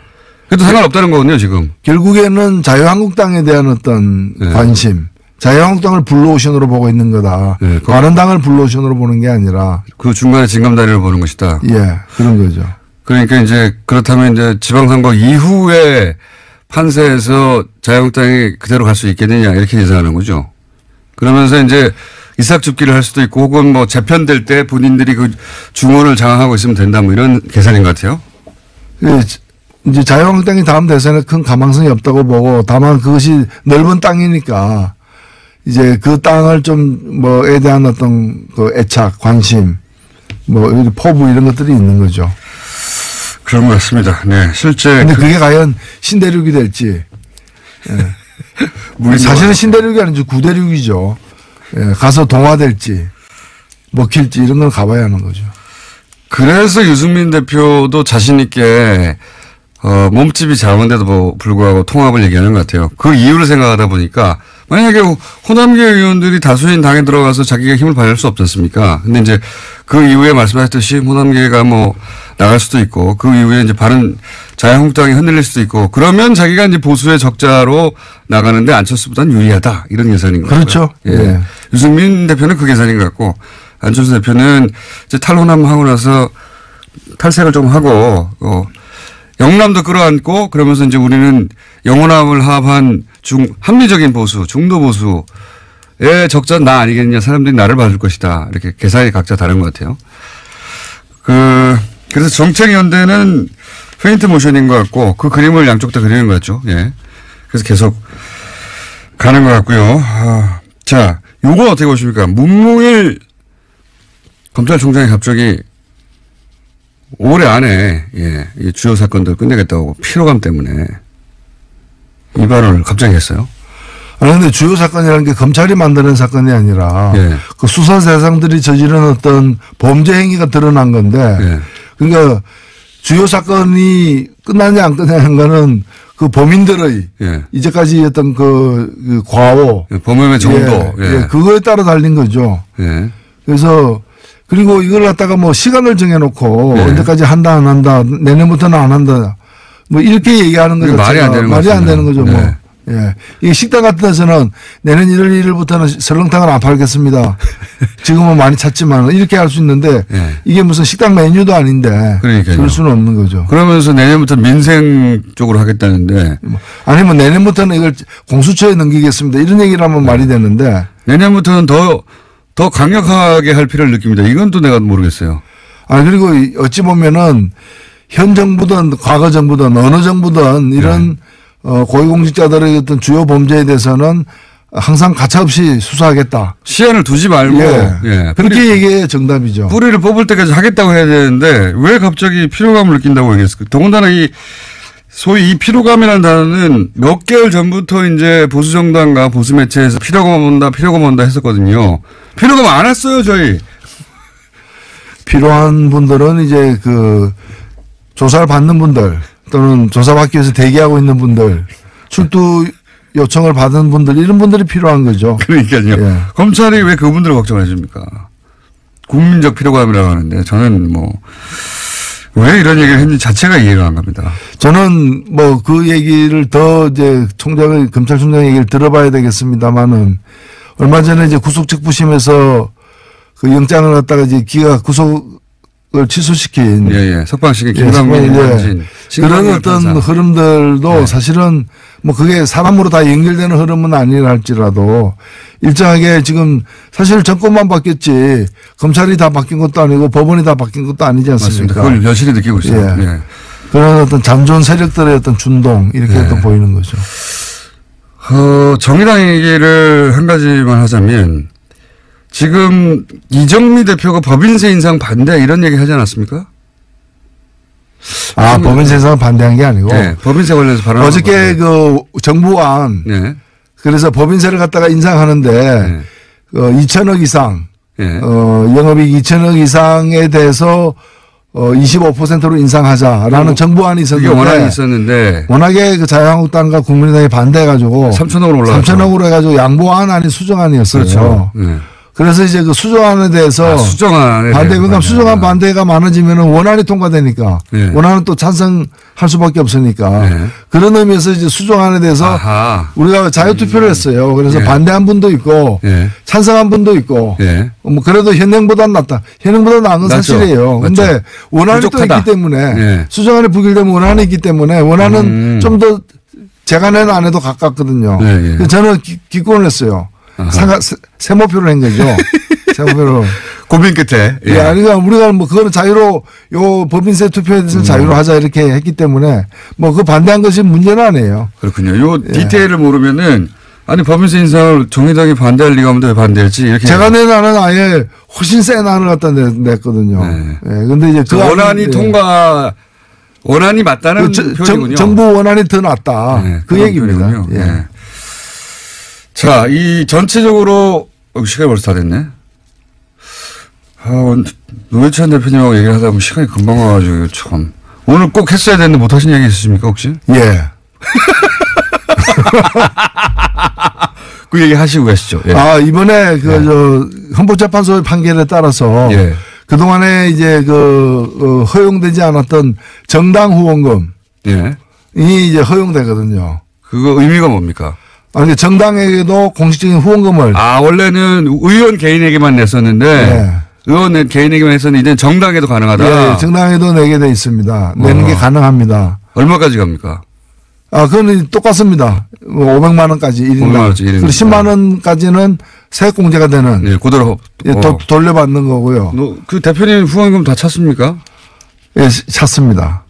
그래도 상관없다는 거군요, 지금. 결국에는 자유한국당에 대한 어떤 네. 관심, 자유한국당을 블루오션으로 보고 있는 거다. 네. 바른당을 블루오션으로 보는 게 아니라. 그 중간에 징검다리를 보는 것이다. 예, 그런 거죠. 그러니까 이제 그렇다면 이제 지방선거 이후에 판세에서 자유한국당이 그대로 갈 수 있겠느냐 이렇게 예상하는 거죠. 그러면서 이제 이삭줍기를 할 수도 있고 혹은 뭐 재편될 때 본인들이 그 중원을 장악하고 있으면 된다 뭐 이런 계산인 것 같아요. 예, 이제 자유한국당이 다음 대선에 큰 가망성이 없다고 보고 다만 그것이 넓은 땅이니까 이제 그 땅을 좀 뭐에 대한 어떤 그 애착, 관심, 뭐 포부 이런 것들이 있는 거죠. 그런 것 같습니다. 네, 실제. 근데 그게 과연 신대륙이 될지. 예. 사실은 신대륙이 아니죠. 구대륙이죠. 예, 가서 동화될지 먹힐지 이런 건 가봐야 하는 거죠. 그래서 유승민 대표도 자신 있게 몸집이 작은데도 불구하고 통합을 얘기하는 것 같아요. 그 이유를 생각하다 보니까 만약에 호남계 의원들이 다수인 당에 들어가서 자기가 힘을 발휘할 수 없지 않습니까? 근데 이제 그 이후에 말씀하셨듯이 호남계가 뭐 나갈 수도 있고 그 이후에 이제 자유한국당이 흔들릴 수도 있고 그러면 자기가 이제 보수의 적자로 나가는데 안철수보다는 유리하다 이런 계산인 것 같고요. 그렇죠. 예. 예. 유승민 대표는 그 계산인 것 같고 안철수 대표는 이제 탈호남하고 나서 탈색을 좀 하고 영남도 끌어안고 그러면서 이제 우리는 영호남을 합한 합리적인 보수, 중도 보수의 적자는 나 아니겠느냐. 사람들이 나를 봐줄 것이다. 이렇게 계산이 각자 다른 것 같아요. 그래서 정책연대는 페인트 모션인 것 같고 그 그림을 양쪽 다 그리는 것 같죠. 예. 그래서 계속 가는 것 같고요. 자, 요건 어떻게 보십니까? 문무일 검찰총장이 갑자기 올해 안에 이 주요 사건들 끝내겠다고 피로감 때문에 이 발언을 갑자기 했어요. 아니 근데 주요 사건이라는 게 검찰이 만드는 사건이 아니라 예. 그 수사 대상들이 저지른 어떤 범죄 행위가 드러난 건데 예. 그러니까 주요 사건이 끝나냐 안 끝나냐는 거는 그 범인들의 예. 이제까지 했던 그 과오 범행의 정도 예, 그거에 따라 달린 거죠. 예. 그래서 그리고 이걸 갖다가 뭐 시간을 정해놓고 예. 언제까지 한다 안 한다 내년부터는 안 한다 뭐 이렇게 얘기하는 거 말이 안 되는 말이 안 되는 거죠. 네. 뭐. 예. 이 식당 같은 데서는 내년 1월 1일부터는 설렁탕을 안 팔겠습니다. 지금은 많이 찾지만 이렇게 할 수 있는데 네. 이게 무슨 식당 메뉴도 아닌데 그러니까요. 그럴 수는 없는 거죠. 그러면서 내년부터 민생 쪽으로 하겠다는데 아니면 내년부터는 이걸 공수처에 넘기겠습니다. 이런 얘기를 하면 말이 되는데 내년부터는 더 강력하게 할 필요를 느낍니다. 이건 또 내가 모르겠어요. 그리고 어찌 보면은 현 정부든 과거 정부든 어느 정부든 이런 고위공직자들의 어떤 주요 범죄에 대해서는 항상 가차없이 수사하겠다. 시한을 두지 말고 예. 그렇게 얘기해야 정답이죠. 뿌리를 뽑을 때까지 하겠다고 해야 되는데 왜 갑자기 피로감을 느낀다고 얘기했을까? 더군다나 소위 이 피로감이라는 단어는 몇 개월 전부터 이제 보수 정당과 보수 매체에서 피로감 온다 했었거든요. 피로감 안 왔어요, 저희. 필요한 분들은 이제 그 조사를 받는 분들 또는 조사받기 위해서 대기하고 있는 분들 출두 요청을 받은 분들 이런 분들이 필요한 거죠. 그러니까요. 예. 검찰이 왜 그분들을 걱정을 해줍니까? 국민적 피로감이라고 하는데 저는 왜 이런 얘기를 했는지 자체가 이해가 안 갑니다. 저는 뭐 그 얘기를 더 이제 검찰총장 얘기를 들어봐야 되겠습니다만은 얼마 전에 이제 구속특부심에서 그 영장을 갖다가 이제 기가 구속을 취소시킨. 예. 석방시킨 김광민 예. 그런 어떤 흐름들도 사실은 뭐 그게 사람으로 다 연결되는 흐름은 아니라 할지라도 일정하게 지금 사실 정권만 바뀌었지 검찰이 다 바뀐 것도 아니고 법원이 다 바뀐 것도 아니지 않습니까? 맞습니다. 그걸 여실히 느끼고 있어요. 예. 그런 어떤 잠재운 세력들의 어떤 준동 이렇게 또 보이는 거죠. 정의당 얘기를 한 가지만 하자면 지금 이정미 대표가 법인세 인상 반대 이런 얘기 하지 않았습니까? 법인세 인상 반대한 게 아니고. 네, 법인세 관련해서 발언한 어저께 그 정부안. 네. 그래서 법인세를 갖다가 인상하는데 2천억 이상. 영업이익 2천억 이상에 대해서 25%로 인상하자라는 정부안이 있었는데. 그게 원안이 있었는데. 워낙에 그 자유한국당과 국민의당이 반대해가지고. 3천억으로 올라갔죠. 3천억으로 해가지고 양보안 아닌 수정안이었어요. 그렇죠. 네. 그래서 이제 그 수정안에 대해서 수정안에 반대 그러니까 수정안 반대가 많아지면 원안이 통과되니까 원안은 또 찬성할 수밖에 없으니까 그런 의미에서 이제 수정안에 대해서 우리가 자유투표를 했어요. 그래서 반대한 분도 있고 찬성한 분도 있고 뭐 그래도 현행보다는 낫다. 현행보다 나은 건 사실이에요. 그런데 원안이 부족하다. 또 있기 때문에 수정안이 부결되면 원안이 있기 때문에 원안은 좀 더 제가 낸 안에도 가깝거든요. 그래서 저는 기권을 했어요. 세모표를 한 거죠. 세모표로. 고민 끝에. 그러니까 우리가 뭐 그거는 자유로 요 법인세 투표에 대해서는 자유로 하자 이렇게 했기 때문에 뭐 그 반대한 것이 문제는 아니에요. 그렇군요. 요 디테일을 모르면은 아니 법인세 인상을 정의당이 반대할 리가 없는데 왜 반대했지 이렇게. 제가 낸 안은 아예 훨씬 센 안을 갖다 냈거든요. 근데 이제 그 원안이 원안이 맞다는 표현이군요. 정부 원안이 더 낫다. 그 얘기입니다. 자, 이 전체적으로 시간이 벌써 다 됐네. 노회찬 대표님하고 얘기를 하다 보면 시간이 금방 와가지고 참 오늘 꼭 했어야 되는데 못 하신 얘기 있으십니까 혹시? 예. 그 얘기 하시고 가시죠. 이번에 헌법재판소의 판결에 따라서 그동안에 이제 허용되지 않았던 정당 후원금이 이제 허용되거든요. 그거 의미가 뭡니까? 정당에게도 공식적인 후원금을. 원래는 의원 개인에게만 냈었는데. 의원 개인에게만 했었는데 이제는 정당에도 가능하다. 정당에도 내게 돼 있습니다. 내는 게 가능합니다. 얼마까지 갑니까? 그건 똑같습니다. 500만 원까지 1인당. 그리고 10만 원까지는 세액공제가 되는. 그대로. 돌려받는 거고요. 그 대표님 후원금 다 찼습니까? 예, 찼습니다.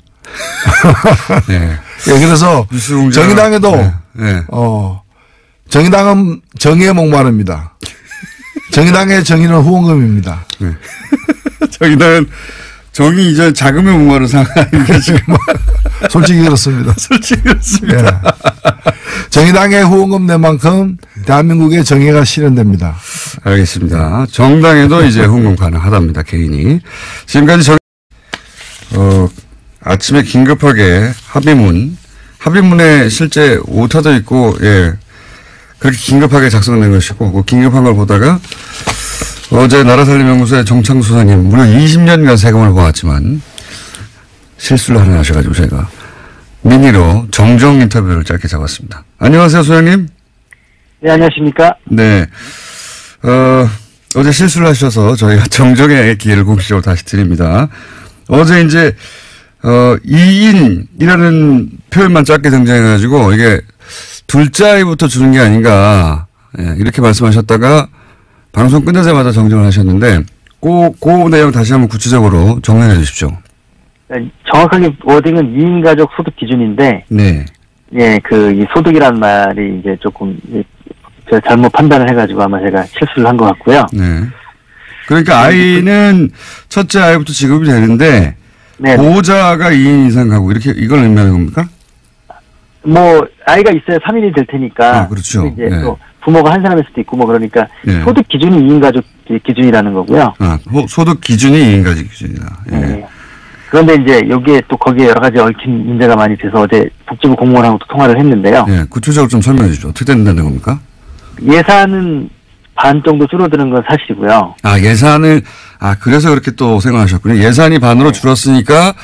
그래서 정의당에도 정의당은 정의에 목마릅니다. 정의당의 정의는 후원금입니다. 정의당은 정의 이전 자금에 목마른 상황입니다. 지금. 솔직히 그렇습니다. 솔직히 그렇습니다. 정의당의 후원금 낸 만큼 대한민국의 정의가 실현됩니다. 알겠습니다. 정당에도 이제 후원금 가능하답니다. 개인이. 지금까지 아침에 긴급하게 합의문에 실제 오타도 있고, 그렇게 긴급하게 작성된 것이고, 그 긴급한 걸 보다가 어제 나라살림연구소의 정창수 소장님 무려 20년간 세금을 모았지만 실수를 하나 하셔가지고 제가 미니로 정정 인터뷰를 짧게 잡았습니다. 안녕하세요, 소장님. 네, 안녕하십니까? 네. 어제 실수를 하셔서 저희가 정정의 기회를 공식적으로 다시 드립니다. 어제 이제, 2인이라는 표현만 짧게 등장해가지고 이게 둘째 아이부터 주는 게 아닌가, 예, 이렇게 말씀하셨다가 방송 끝나자마자 정정을 하셨는데, 그 내용 다시 한번 구체적으로 정리해 주십시오. 정확하게 워딩은 2인 가족 소득 기준인데, 네. 예, 이 소득이란 말이 이제 조금, 제가 잘못 판단을 해가지고 아마 제가 실수를 한 것 같고요. 네. 그러니까 아이는 첫째 아이부터 지급이 되는데, 네. 보호자가 2인 이상 가고 이렇게 이걸 의미하는 겁니까? 뭐, 아이가 있어야 3인이 될 테니까. 아, 그렇죠. 이제 네. 또 부모가 한 사람일 수도 있고 뭐 그러니까 네. 소득 기준이 2인 가족 기준이라는 거고요. 아, 소득 기준이 2인 가족 기준이다. 예. 네. 그런데 이제 여기에 또 거기에 여러 가지 얽힌 문제가 많이 돼서 어제 복지부 공무원하고도 통화를 했는데요. 예, 구체적으로 좀 설명해 주십시오. 어떻게 된다는 겁니까? 예산은 반 정도 줄어드는 건 사실이고요. 아, 예산을, 그래서 그렇게 또 생각하셨군요. 예산이 반으로 줄었으니까,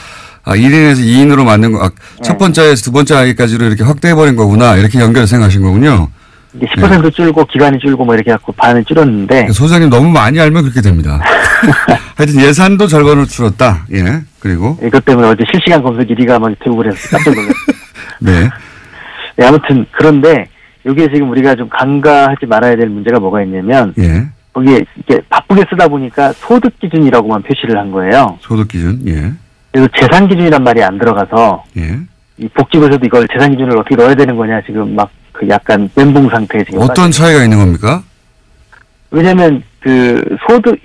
1인에서 2인으로 만든 거, 첫 번째에서 두 번째 아이까지로 이렇게 확대해버린 거구나. 이렇게 연결해서 생각하신 거군요. 이게 10% 줄고 기간이 줄고 뭐 이렇게 해갖고 반을 줄였는데. 소장님 너무 많이 알면 그렇게 됩니다. 하여튼 예산도 절반으로 줄었다. 예. 그리고. 이것 때문에 어제 실시간 검색 1위가 막 유튜브 그래서 깜짝 놀랐어요. 네. 네, 아무튼 그런데 여기에 지금 우리가 좀 간과하지 말아야 될 문제가 뭐가 있냐면. 예. 거기에 이렇게 바쁘게 쓰다 보니까 소득 기준이라고만 표시를 한 거예요. 소득 기준. 예. 그래서 재산 기준이란 말이 안 들어가서. 예. 이 복지부에서도 이걸 재산 기준을 어떻게 넣어야 되는 거냐 지금 막 그 약간 멘붕 상태에 지금. 어떤 차이가 있는 겁니까? 왜냐면 소득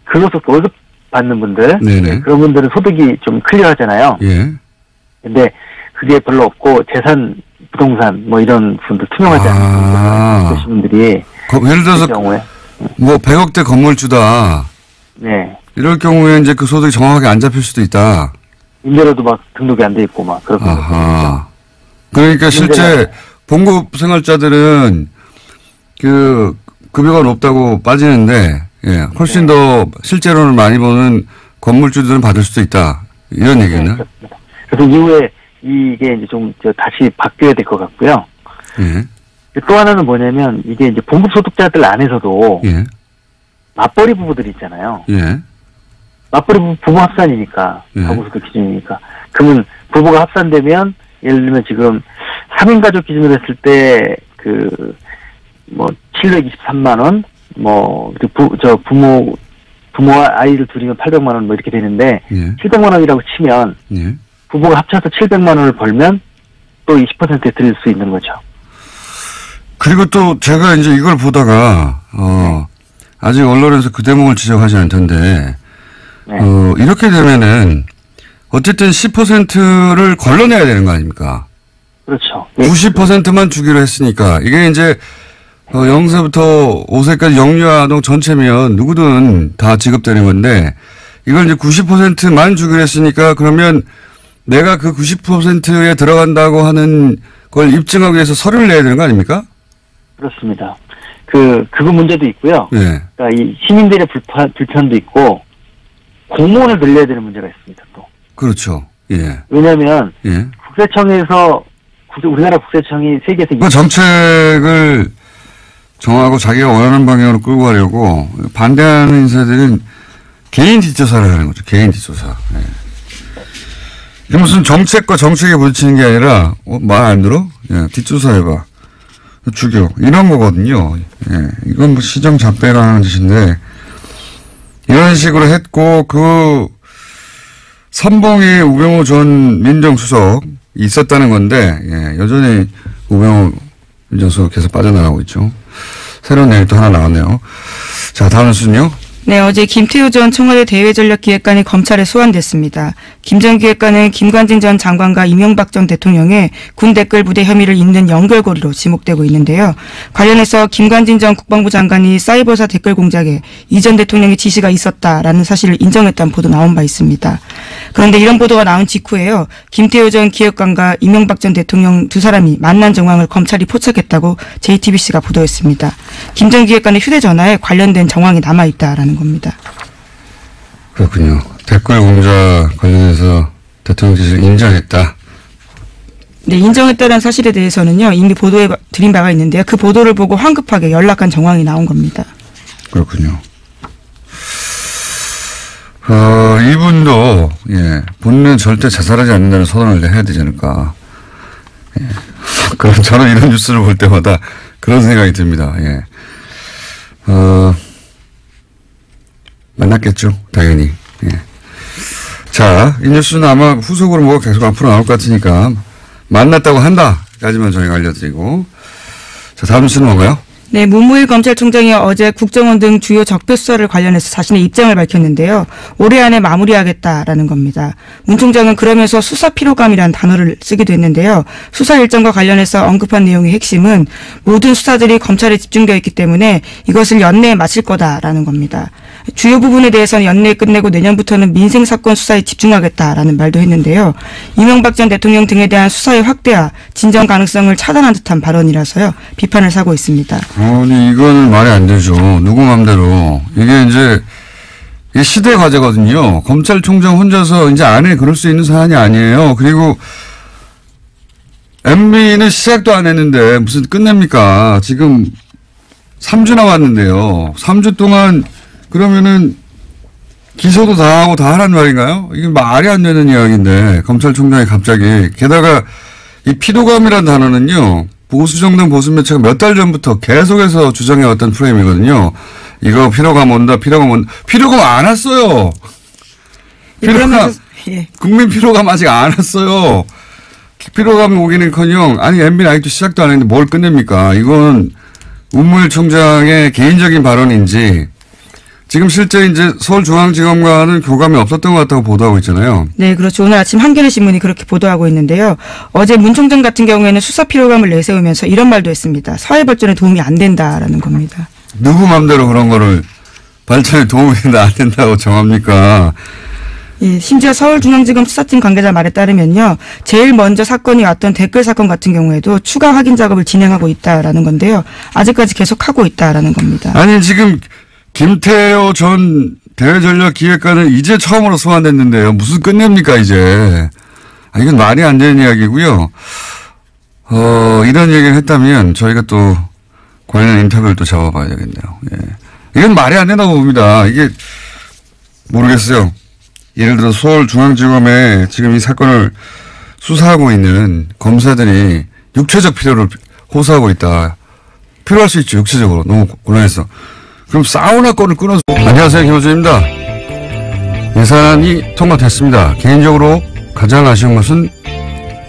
근로소 월급 받는 분들. 네네. 그런 분들은 소득이 좀 클리어하잖아요. 예. 근데 그게 별로 없고 재산 부동산 뭐 이런 분들 투명하지 않은 그런 분들이 예를 들어서 경우에 뭐 100억대 건물주다. 네. 이럴 경우에 이제 그 소득이 정확하게 안 잡힐 수도 있다. 임대료도 막 등록이 안 돼 있고 막 그렇게. 아하. 그러니까 실제 봉급 생활자들은 그 급여가 높다고 빠지는데, 예, 훨씬 더 실제로는 많이 버는 건물주들은 받을 수도 있다. 이런 얘기는. 그렇습니다. 그래서 이후에 이게 이제 좀 다시 바뀌어야 될 것 같고요. 예. 또 하나는 뭐냐면 이게 이제 봉급 소득자들 안에서도 예. 맞벌이 부부들이 있잖아요. 예. 맞벌이 부부 합산이니까 예. 가구소득 기준이니까. 그러면 부부가 합산되면 예를 들면 지금 3인 가족 기준으로 했을 때 뭐 723만 원, 뭐 부모와 아이를 둘이면 800만 원 뭐 이렇게 되는데 예. 700만 원이라고 치면 예. 부부가 합쳐서 700만 원을 벌면 또 20%에 드릴 수 있는 거죠. 그리고 또 제가 이제 이걸 보다가, 아직 언론에서 그 대목을 지적하지 않던데, 네. 이렇게 되면은 어쨌든 10%를 걸러내야 되는 거 아닙니까? 그렇죠. 90%만 주기로 했으니까 이게 이제 0세부터 5세까지 영유아동 전체면 누구든 다 지급되는 건데 이걸 이제 90%만 주기로 했으니까 그러면 내가 그 90%에 들어간다고 하는 걸 입증하기 위해서 서류를 내야 되는 거 아닙니까? 그렇습니다. 그거 문제도 있고요. 예. 그러니까 이 시민들의 불편도 있고 공무원을 늘려야 되는 문제가 있습니다. 또. 그렇죠. 예. 왜냐하면 예. 국세청에서 우리나라 국세청이 세계에서 그 정책을 정하고 자기가 원하는 방향으로 끌고 가려고 반대하는 인사들은 개인 뒷조사를 하는 거죠. 개인 뒷조사. 예. 이게 무슨 정책과 정책에 부딪히는 게 아니라 말 안 들어? 예. 뒷조사 해봐. 죽여. 이런 거거든요. 예. 이건 뭐 시정 잡배라는 짓인데 이런 식으로 했고 선봉에 우병우 전 민정수석 있었다는 건데, 예, 여전히 우병우 민정수석 계속 빠져나가고 있죠. 새로운 내일 또 하나 나왔네요. 자, 다음 뉴스는요. 네, 어제 김태우 전 청와대 대외전략기획관이 검찰에 소환됐습니다. 김 전 기획관은 김관진 전 장관과 이명박 전 대통령의 군 댓글 부대 혐의를 잇는 연결고리로 지목되고 있는데요. 관련해서 김관진 전 국방부 장관이 사이버사 댓글 공작에 이 전 대통령의 지시가 있었다라는 사실을 인정했다는 보도 나온 바 있습니다. 그런데 이런 보도가 나온 직후에요. 김태우 전 기획관과 이명박 전 대통령 두 사람이 만난 정황을 검찰이 포착했다고 JTBC가 보도했습니다. 김 전 기획관의 휴대전화에 관련된 정황이 남아있다라는 겁니다. 그렇군요. 댓글 공작 관련해서 대통령 지시를 인정했다. 네, 인정했다는 사실에 대해서는요, 이미 보도해 드린 바가 있는데요. 그 보도를 보고 황급하게 연락한 정황이 나온 겁니다. 그렇군요. 이분도, 예, 본인은 절대 자살하지 않는다는 선언을 해야 되지 않을까. 예. 그럼 저는 이런 뉴스를 볼 때마다 그런 생각이 듭니다. 예. 만났겠죠. 당연히. 예. 자, 이 뉴스는 아마 후속으로 뭐가 계속 앞으로 나올 것 같으니까 만났다고 한다까지만 저희가 알려드리고. 자, 다음 뉴스는 뭔가요? 네, 문무일 검찰총장이 어제 국정원 등 주요 적폐 수사를 관련해서 자신의 입장을 밝혔는데요. 올해 안에 마무리하겠다라는 겁니다. 문 총장은 그러면서 수사 피로감이라는 단어를 쓰기도 했는데요. 수사 일정과 관련해서 언급한 내용의 핵심은 모든 수사들이 검찰에 집중되어 있기 때문에 이것을 연내에 마칠 거다라는 겁니다. 주요 부분에 대해서는 연내에 끝내고 내년부터는 민생사건 수사에 집중하겠다라는 말도 했는데요. 이명박 전 대통령 등에 대한 수사의 확대와 진정 가능성을 차단한 듯한 발언이라서요. 비판을 사고 있습니다. 아니, 이거는 말이 안 되죠. 누구 맘대로. 이게 이제, 이게 시대 과제거든요. 검찰총장 혼자서 이제 안에 그럴 수 있는 사안이 아니에요. 그리고, MB는 시작도 안 했는데 무슨 끝냅니까? 지금 3주 남았는데요. 3주 동안 그러면은 기소도 다 하고 다 하란 말인가요? 이게 말이 안 되는 이야기인데, 검찰총장이 갑자기. 게다가 이 피로감이라는 단어는요, 보수 정당 보수 매체가 몇 달 전부터 계속해서 주장해왔던 프레임이거든요. 이거 피로감 온다, 피로감 온다. 피로감 안 왔어요. 피로감, 예. 국민 피로감 아직 안 왔어요. 피로감이 오기는커녕, 아니, MB는 아직도 시작도 안 했는데 뭘 끝냅니까? 이건 문무일 총장의 개인적인 발언인지, 지금 실제 이제 서울중앙지검과는 교감이 없었던 것 같다고 보도하고 있잖아요. 네, 그렇죠. 오늘 아침 한겨레신문이 그렇게 보도하고 있는데요. 어제 문 총장 같은 경우에는 수사 피로감을 내세우면서 이런 말도 했습니다. 사회 발전에 도움이 안 된다라는 겁니다. 누구 맘대로 그런 거를 발전에 도움이 된다 안 된다고 정합니까? 예, 심지어 서울중앙지검 수사팀 관계자 말에 따르면요. 제일 먼저 사건이 왔던 댓글 사건 같은 경우에도 추가 확인 작업을 진행하고 있다라는 건데요. 아직까지 계속 하고 있다라는 겁니다. 아니 지금 김태호 전 대외전략기획관은 이제 처음으로 소환됐는데요. 무슨 끝냅니까 이제. 이건 말이 안 되는 이야기고요. 이런 얘기를 했다면 저희가 또 관련 인터뷰를 또 잡아봐야 되겠네요. 예. 이건 말이 안 된다고 봅니다. 이게 모르겠어요. 예를 들어 서울중앙지검에 지금 이 사건을 수사하고 있는 검사들이 육체적 필요를 호소하고 있다. 필요할 수 있죠. 육체적으로. 너무 곤란해서. 그럼 사우나권을 끊어서. 안녕하세요. 김호준입니다. 예산이 통과됐습니다. 개인적으로 가장 아쉬운 것은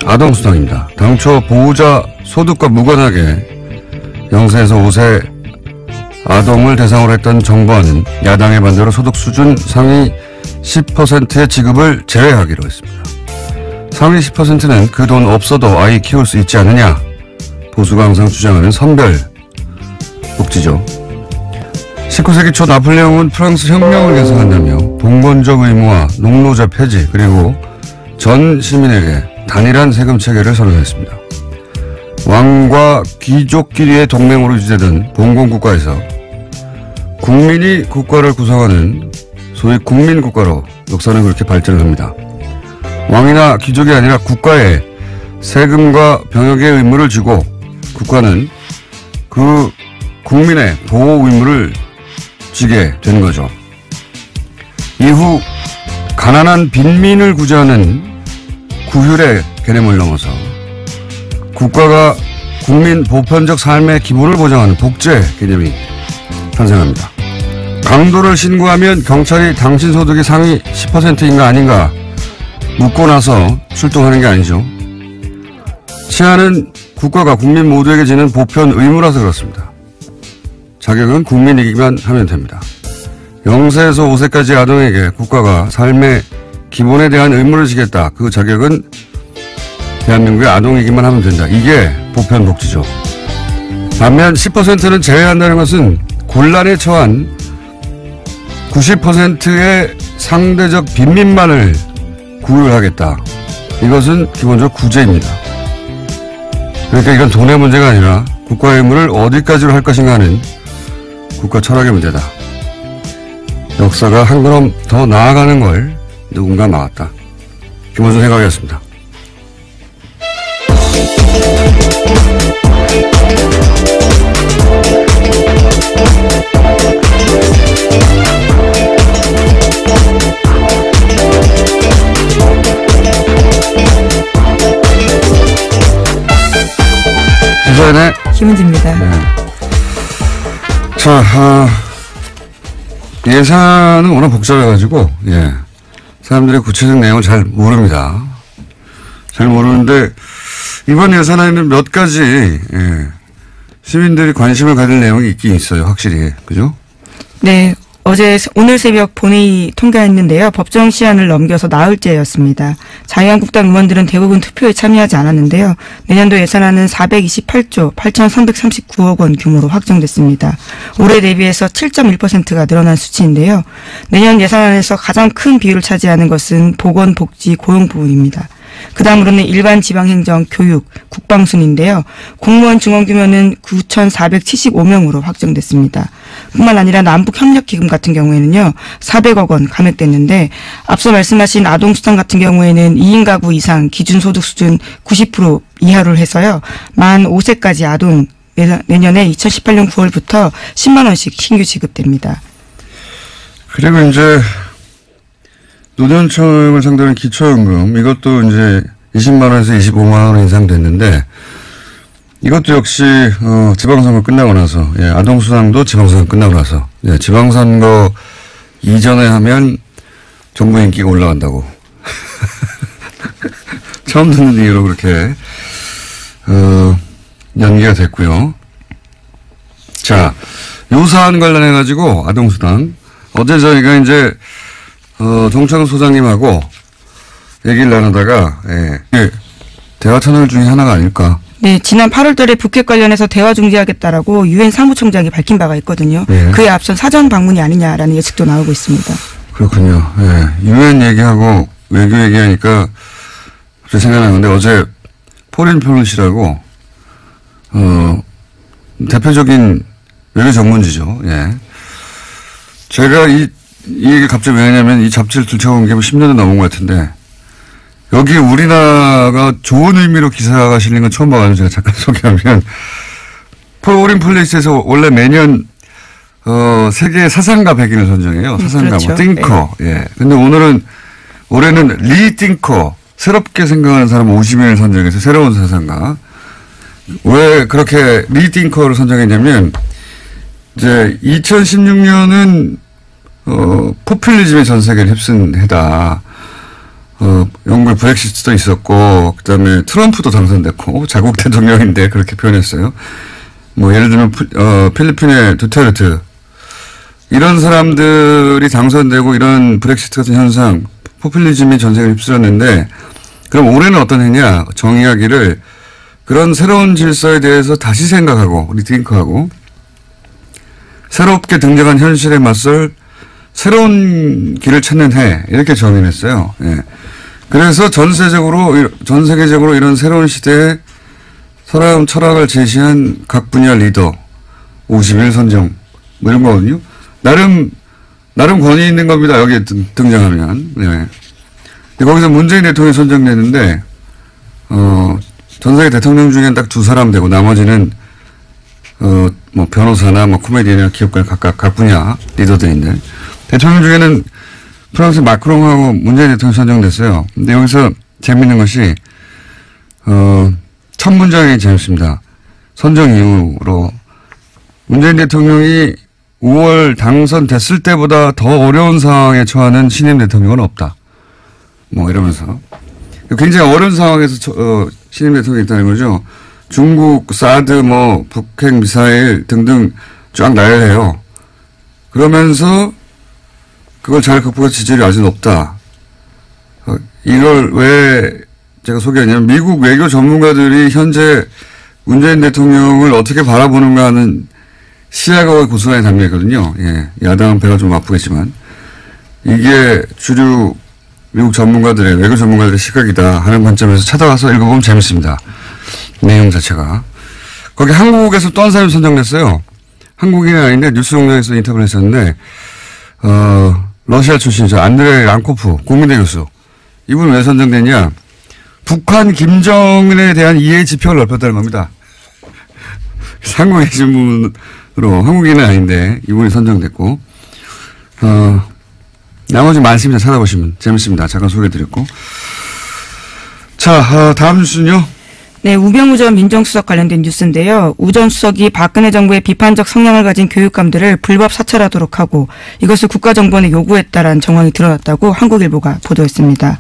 아동수당입니다. 당초 보호자 소득과 무관하게 0세에서 5세 아동을 대상으로 했던 정부안은 야당의 반대로 소득 수준 상위 10%의 지급을 제외하기로 했습니다. 상위 10%는 그 돈 없어도 아이 키울 수 있지 않느냐. 보수가 항상 주장하는 선별 복지죠. 19세기 초 나폴레옹은 프랑스 혁명을 개선한다며 봉건적 의무와 농노자 폐지 그리고 전 시민에게 단일한 세금 체계를 선언했습니다. 왕과 귀족끼리의 동맹으로 유지되던 봉건국가에서 국민이 국가를 구성하는 소위 국민국가로 역사는 그렇게 발전을 합니다. 왕이나 귀족이 아니라 국가에 세금과 병역의 의무를 지고 국가는 그 국민의 보호 의무를 지게 된 거죠. 이후 가난한 빈민을 구제하는 구휼의 개념을 넘어서 국가가 국민 보편적 삶의 기본을 보장하는 복제 개념이 탄생합니다. 강도를 신고하면 경찰이 당신 소득이 상위 10%인가 아닌가 묻고 나서 출동하는 게 아니죠. 치안은 국가가 국민 모두에게 지는 보편 의무라서 그렇습니다. 자격은 국민이기만 하면 됩니다. 0세에서 5세까지 아동에게 국가가 삶의 기본에 대한 의무를 지겠다. 그 자격은 대한민국의 아동이기만 하면 된다. 이게 보편복지죠. 반면 10%는 제외한다는 것은 곤란에 처한 90%의 상대적 빈민만을 구휼하겠다. 이것은 기본적으로 구제입니다. 그러니까 이건 돈의 문제가 아니라 국가의 의무를 어디까지로 할 것인가 하는 국가 철학의 문제다. 역사가 한 걸음 더 나아가는 걸 누군가 막았다. 김원준 생각이었습니다. 기자의 김은지입니다. 네. 자, 예산은 워낙 복잡해가지고, 예. 사람들의 구체적 내용을 잘 모릅니다. 잘 모르는데, 이번 예산에는 몇 가지, 예. 시민들이 관심을 가질 내용이 있긴 있어요. 확실히. 그죠? 네. 오늘 새벽 본회의 통과했는데요. 법정 시한을 넘겨서 나흘째였습니다. 자유한국당 의원들은 대부분 투표에 참여하지 않았는데요. 내년도 예산안은 428조 8,339억 원 규모로 확정됐습니다. 올해 대비해서 7.1%가 늘어난 수치인데요. 내년 예산안에서 가장 큰 비율을 차지하는 것은 보건, 복지, 고용 부분입니다. 그 다음으로는 일반 지방행정, 교육, 국방 순인데요. 공무원 증원 규모는 9,475명으로 확정됐습니다. 뿐만 아니라 남북협력기금 같은 경우에는요. 400억 원 감액됐는데 앞서 말씀하신 아동수당 같은 경우에는 2인 가구 이상 기준소득 수준 90% 이하로 해서요. 만 5세까지 아동 내년에 2018년 9월부터 10만 원씩 신규 지급됩니다. 그리고 이제 노년층을 상대로 기초연금 이것도 이제 20만 원에서 25만 원 인상됐는데 이것도 역시 지방선거 끝나고 나서 예, 아동수당도 지방선거 끝나고 나서 예, 지방선거 이전에 하면 정부 인기가 올라간다고 처음 듣는 이유로 그렇게 연기가 됐고요. 자, 요 사안 관련해 가지고 아동수당 어제 저희가 이제 정창 소장님하고 얘기를 나누다가 예, 대화 채널 중에 하나가 아닐까. 네, 지난 8월 달에 북핵 관련해서 대화 중지하겠다라고 유엔 사무총장이 밝힌 바가 있거든요. 예. 그에 앞선 사전 방문이 아니냐라는 예측도 나오고 있습니다. 그렇군요. 예. 유엔 얘기하고 외교 얘기하니까 갑자기 생각나는데 어제 포린 폴리시라고 대표적인 외교 전문지죠. 예. 제가 이 얘기 갑자기 왜 하냐면 이 잡지를 들춰본 게 10년도 넘은 것 같은데 여기 우리나라가 좋은 의미로 기사가 실린 건 처음 봐가지고 제가 잠깐 소개하면 포린 플레이스에서 원래 매년 세계 사상가 100인을 선정해요. 사상가, 그렇죠. 뭐 띵커. 네. 예. 근데 올해는 리띵커 새롭게 생각하는 사람 50명을 선정해서 새로운 사상가. 왜 그렇게 리띵커를 선정했냐면 이제 2016년은 포퓰리즘의 전 세계를 휩쓴 해다. 영국의 브렉시트도 있었고, 그 다음에 트럼프도 당선됐고, 자국 대통령인데 그렇게 표현했어요. 뭐, 예를 들면, 필리핀의 두테르트. 이런 사람들이 당선되고 이런 브렉시트 같은 현상, 포퓰리즘이 전 세계를 휩쓸었는데, 그럼 올해는 어떤 해냐? 정의하기를 그런 새로운 질서에 대해서 다시 생각하고, 리팅크하고, 새롭게 등장한 현실에 맞설 새로운 길을 찾는 해 이렇게 정의했어요. 예. 그래서 전 세계적으로 이런 새로운 시대에 새로운 철학을 제시한 각 분야 리더 50일 선정 뭐 이런 거거든요. 나름 권위 있는 겁니다. 여기에 등장하면. 예. 거기서 문재인 대통령이 선정됐는데 전 세계 대통령 중에는 딱 두 사람 되고 나머지는 뭐 변호사나 뭐 코미디언이나 기업가 각 분야 리더들인데 대통령 중에는 프랑스 마크롱하고 문재인 대통령이 선정됐어요. 근데 여기서 재밌는 것이 첫 문장이 재밌습니다. 선정 이후로 문재인 대통령이 5월 당선됐을 때보다 더 어려운 상황에 처하는 신임 대통령은 없다. 뭐 이러면서 굉장히 어려운 상황에서 신임 대통령이 있다는 거죠. 중국 사드 뭐 북핵 미사일 등등 쫙 나열해요. 그러면서 그걸 잘 극복할 지지율이 아주 높다. 이걸 왜 제가 소개하냐면 미국 외교 전문가들이 현재 문재인 대통령을 어떻게 바라보는가 하는 시야가 고스란히 담겨있거든요. 예. 야당은 배가 좀 아프겠지만 이게 주류 미국 전문가들의 외교 전문가들의 시각이다 하는 관점에서 찾아가서 읽어보면 재밌습니다. 내용 자체가. 거기 한국에서 또 한 사람이 선정됐어요. 한국인이 아닌데 뉴스공장에서 인터뷰를 했었는데 러시아 출신이죠. 안드레이 랑코프 국민대 교수. 이분 왜 선정됐냐. 북한 김정은에 대한 이해 지평을 넓혔다는 겁니다. 한국에 계신 분으로, 한국인은 아닌데 이분이 선정됐고, 나머지 많습니다. 찾아보시면 재밌습니다. 잠깐 소개해드렸고. 자, 다음 뉴스는요. 네, 우병우 전 민정수석 관련된 뉴스인데요. 우 전 수석이 박근혜 정부의 비판적 성향을 가진 교육감들을 불법 사찰하도록 하고 이것을 국가정보원에 요구했다라는 정황이 드러났다고 한국일보가 보도했습니다.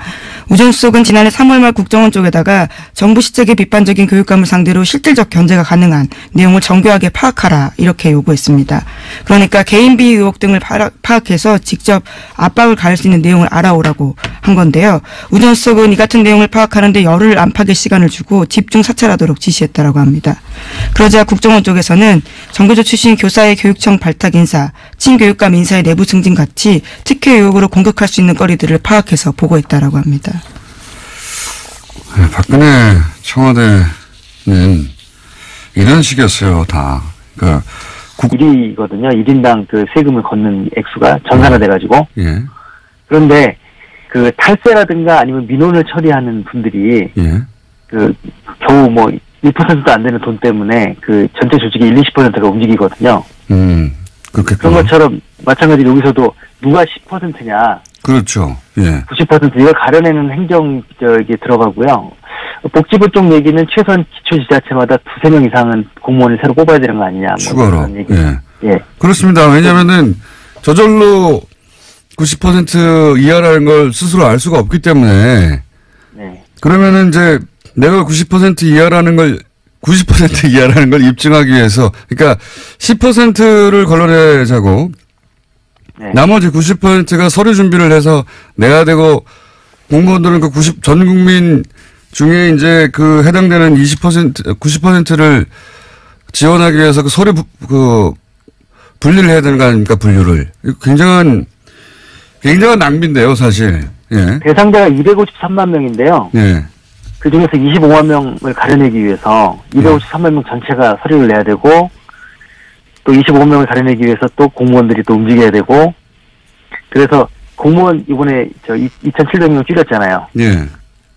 우 전 수석은 지난해 3월 말 국정원 쪽에다가 정부 시책에 비판적인 교육감을 상대로 실질적 견제가 가능한 내용을 정교하게 파악하라 이렇게 요구했습니다. 그러니까 개인비 의혹 등을 파악해서 직접 압박을 가할 수 있는 내용을 알아오라고 한 건데요. 우 전 수석은 이 같은 내용을 파악하는데 열흘 안팎의 시간을 주고 집중 사찰하도록 지시했다라고 합니다. 그러자 국정원 쪽에서는 정교조 출신 교사의 교육청 발탁 인사, 친교육감 인사의 내부 승진 같이 특혜 의혹으로 공격할 수 있는 거리들을 파악해서 보고했다라고 합니다. 네, 박근혜 청와대는 이런 식이었어요, 다. 그러니까 1위거든요. 1인당 그 세금을 걷는 액수가 전산화돼가지고. 예. 그런데 그 탈세라든가 아니면 민원을 처리하는 분들이 예. 그 겨우 뭐 1%도 안 되는 돈 때문에 그 전체 조직의 20%가 움직이거든요. 그렇겠구나. 그런 것처럼 마찬가지로 여기서도 누가 10%냐. 그렇죠. 예. 90% 이걸 가려내는 행정 저기 들어가고요. 복지부 쪽 얘기는 최소한 기초지자체마다 2-3명 이상은 공무원을 새로 뽑아야 되는 거 아니냐. 추가로. 예. 예. 그렇습니다. 왜냐면은 저절로 90% 이하라는 걸 스스로 알 수가 없기 때문에. 네. 그러면은 이제 내가 90% 이하라는 걸 90% 이하라는 걸 입증하기 위해서, 그러니까 10%를 걸러내자고, 네. 나머지 90%가 서류 준비를 해서 내야 되고, 공무원들은 그 전 국민 중에 이제 그 해당되는 90%를 지원하기 위해서 그 서류 분리를 해야 되는 거 아닙니까, 분류를. 굉장한 낭비인데요, 사실. 예. 대상자가 253만 명인데요. 예. 그 중에서 25만 명을 가려내기 위해서 253만 명 전체가 서류를 내야 되고, 또 25명을 가려내기 위해서 또 공무원들이 또 움직여야 되고, 그래서 공무원 이번에 2,700명 줄였잖아요. 예.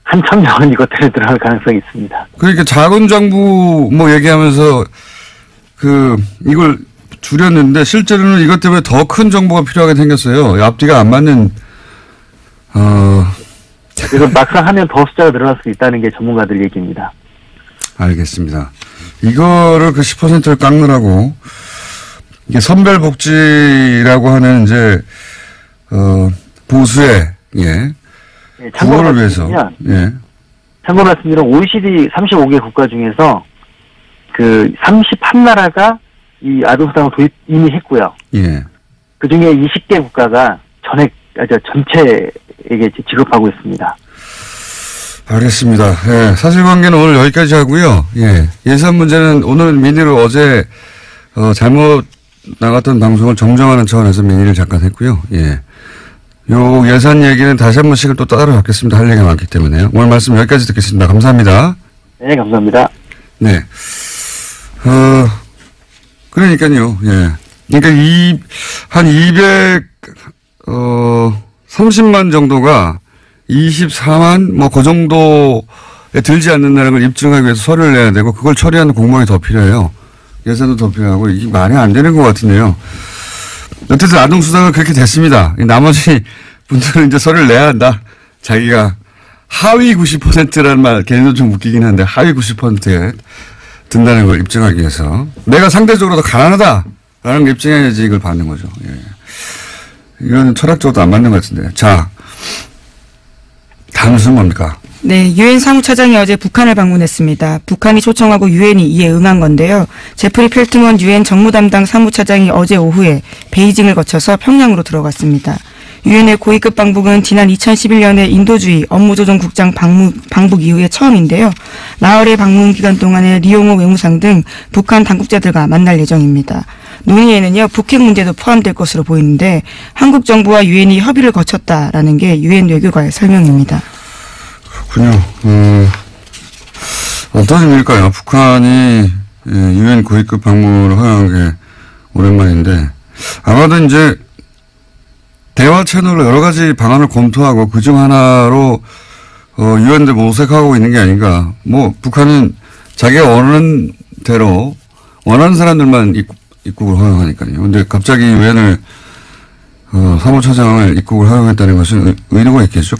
한 1,000명은 이것 때문에 들어갈 가능성이 있습니다. 그러니까 자본정부 뭐 얘기하면서 이걸 줄였는데 실제로는 이것 때문에 더 큰 정보가 필요하게 생겼어요. 앞뒤가 안 맞는, 그래서 막상 하면 더 숫자가 늘어날 수 있다는 게 전문가들 얘기입니다. 알겠습니다. 이거를 그 10%를 깎느라고, 이게 선별복지라고 하는 이제, 보수의, 예. 예, 그거를 위해서. 예. 참고로 말씀드리면 OECD 35개 국가 중에서 그 31나라가 이 아동수당을 이미 했고요. 예. 그 중에 20개 국가가 전체에게 지급하고 있습니다. 알겠습니다. 예. 사실관계는 오늘 여기까지 하고요. 예. 예산 문제는 오늘 민의로 어제, 잘못 나갔던 방송을 정정하는 차원에서 민의를 잠깐 했고요. 예. 요 예산 얘기는 다시 한 번씩은 또 따로 갖겠습니다. 할 얘기가 많기 때문에요. 오늘 말씀 여기까지 듣겠습니다. 감사합니다. 네, 감사합니다. 네. 그러니까요. 예. 그러니까 한 30만 정도가 24만 뭐 그 정도에 들지 않는다는 걸 입증하기 위해서 서류를 내야 되고 그걸 처리하는 공무원이 더 필요해요. 예산도 더 필요하고 이게 말이 안 되는 것 같은데요. 어쨌든 아동수당은 그렇게 됐습니다. 나머지 분들은 이제 서류를 내야 한다. 자기가 하위 90%라는 말 걔네도 좀 웃기긴 한데 하위 90%에 든다는 걸 입증하기 위해서 내가 상대적으로 더 가난하다라는 걸 입증해야지 이걸 받는 거죠. 예. 이건 철학적으로도 안 맞는 것 같은데. 자, 다음 뉴스는 뭡니까? 네, 유엔 사무차장이 어제 북한을 방문했습니다. 북한이 초청하고 유엔이 이에 응한 건데요. 제프리 펠트먼 유엔 정무 담당 사무차장이 어제 오후에 베이징을 거쳐서 평양으로 들어갔습니다. 유엔의 고위급 방북은 지난 2011년에 인도주의 업무조정국장 방북 이후에 처음인데요. 나흘의 방문 기간 동안에 리용호 외무상 등 북한 당국자들과 만날 예정입니다. 논의에는요, 북핵 문제도 포함될 것으로 보이는데 한국 정부와 유엔이 협의를 거쳤다라는 게 유엔 외교관의 설명입니다. 그렇군요. 어떤 의미일까요? 북한이 유엔 고위급 방문을 허용한 게 오랜만인데 아마도 이제 대화 채널로 여러 가지 방안을 검토하고 그중 하나로 유엔대 모색하고 있는 게 아닌가. 뭐 북한은 자기가 원하는 대로 원하는 사람들만 입국을 허용하니까요. 근데 갑자기 유엔을 사무처장을 입국을 허용했다는 것은 의도가 있겠죠.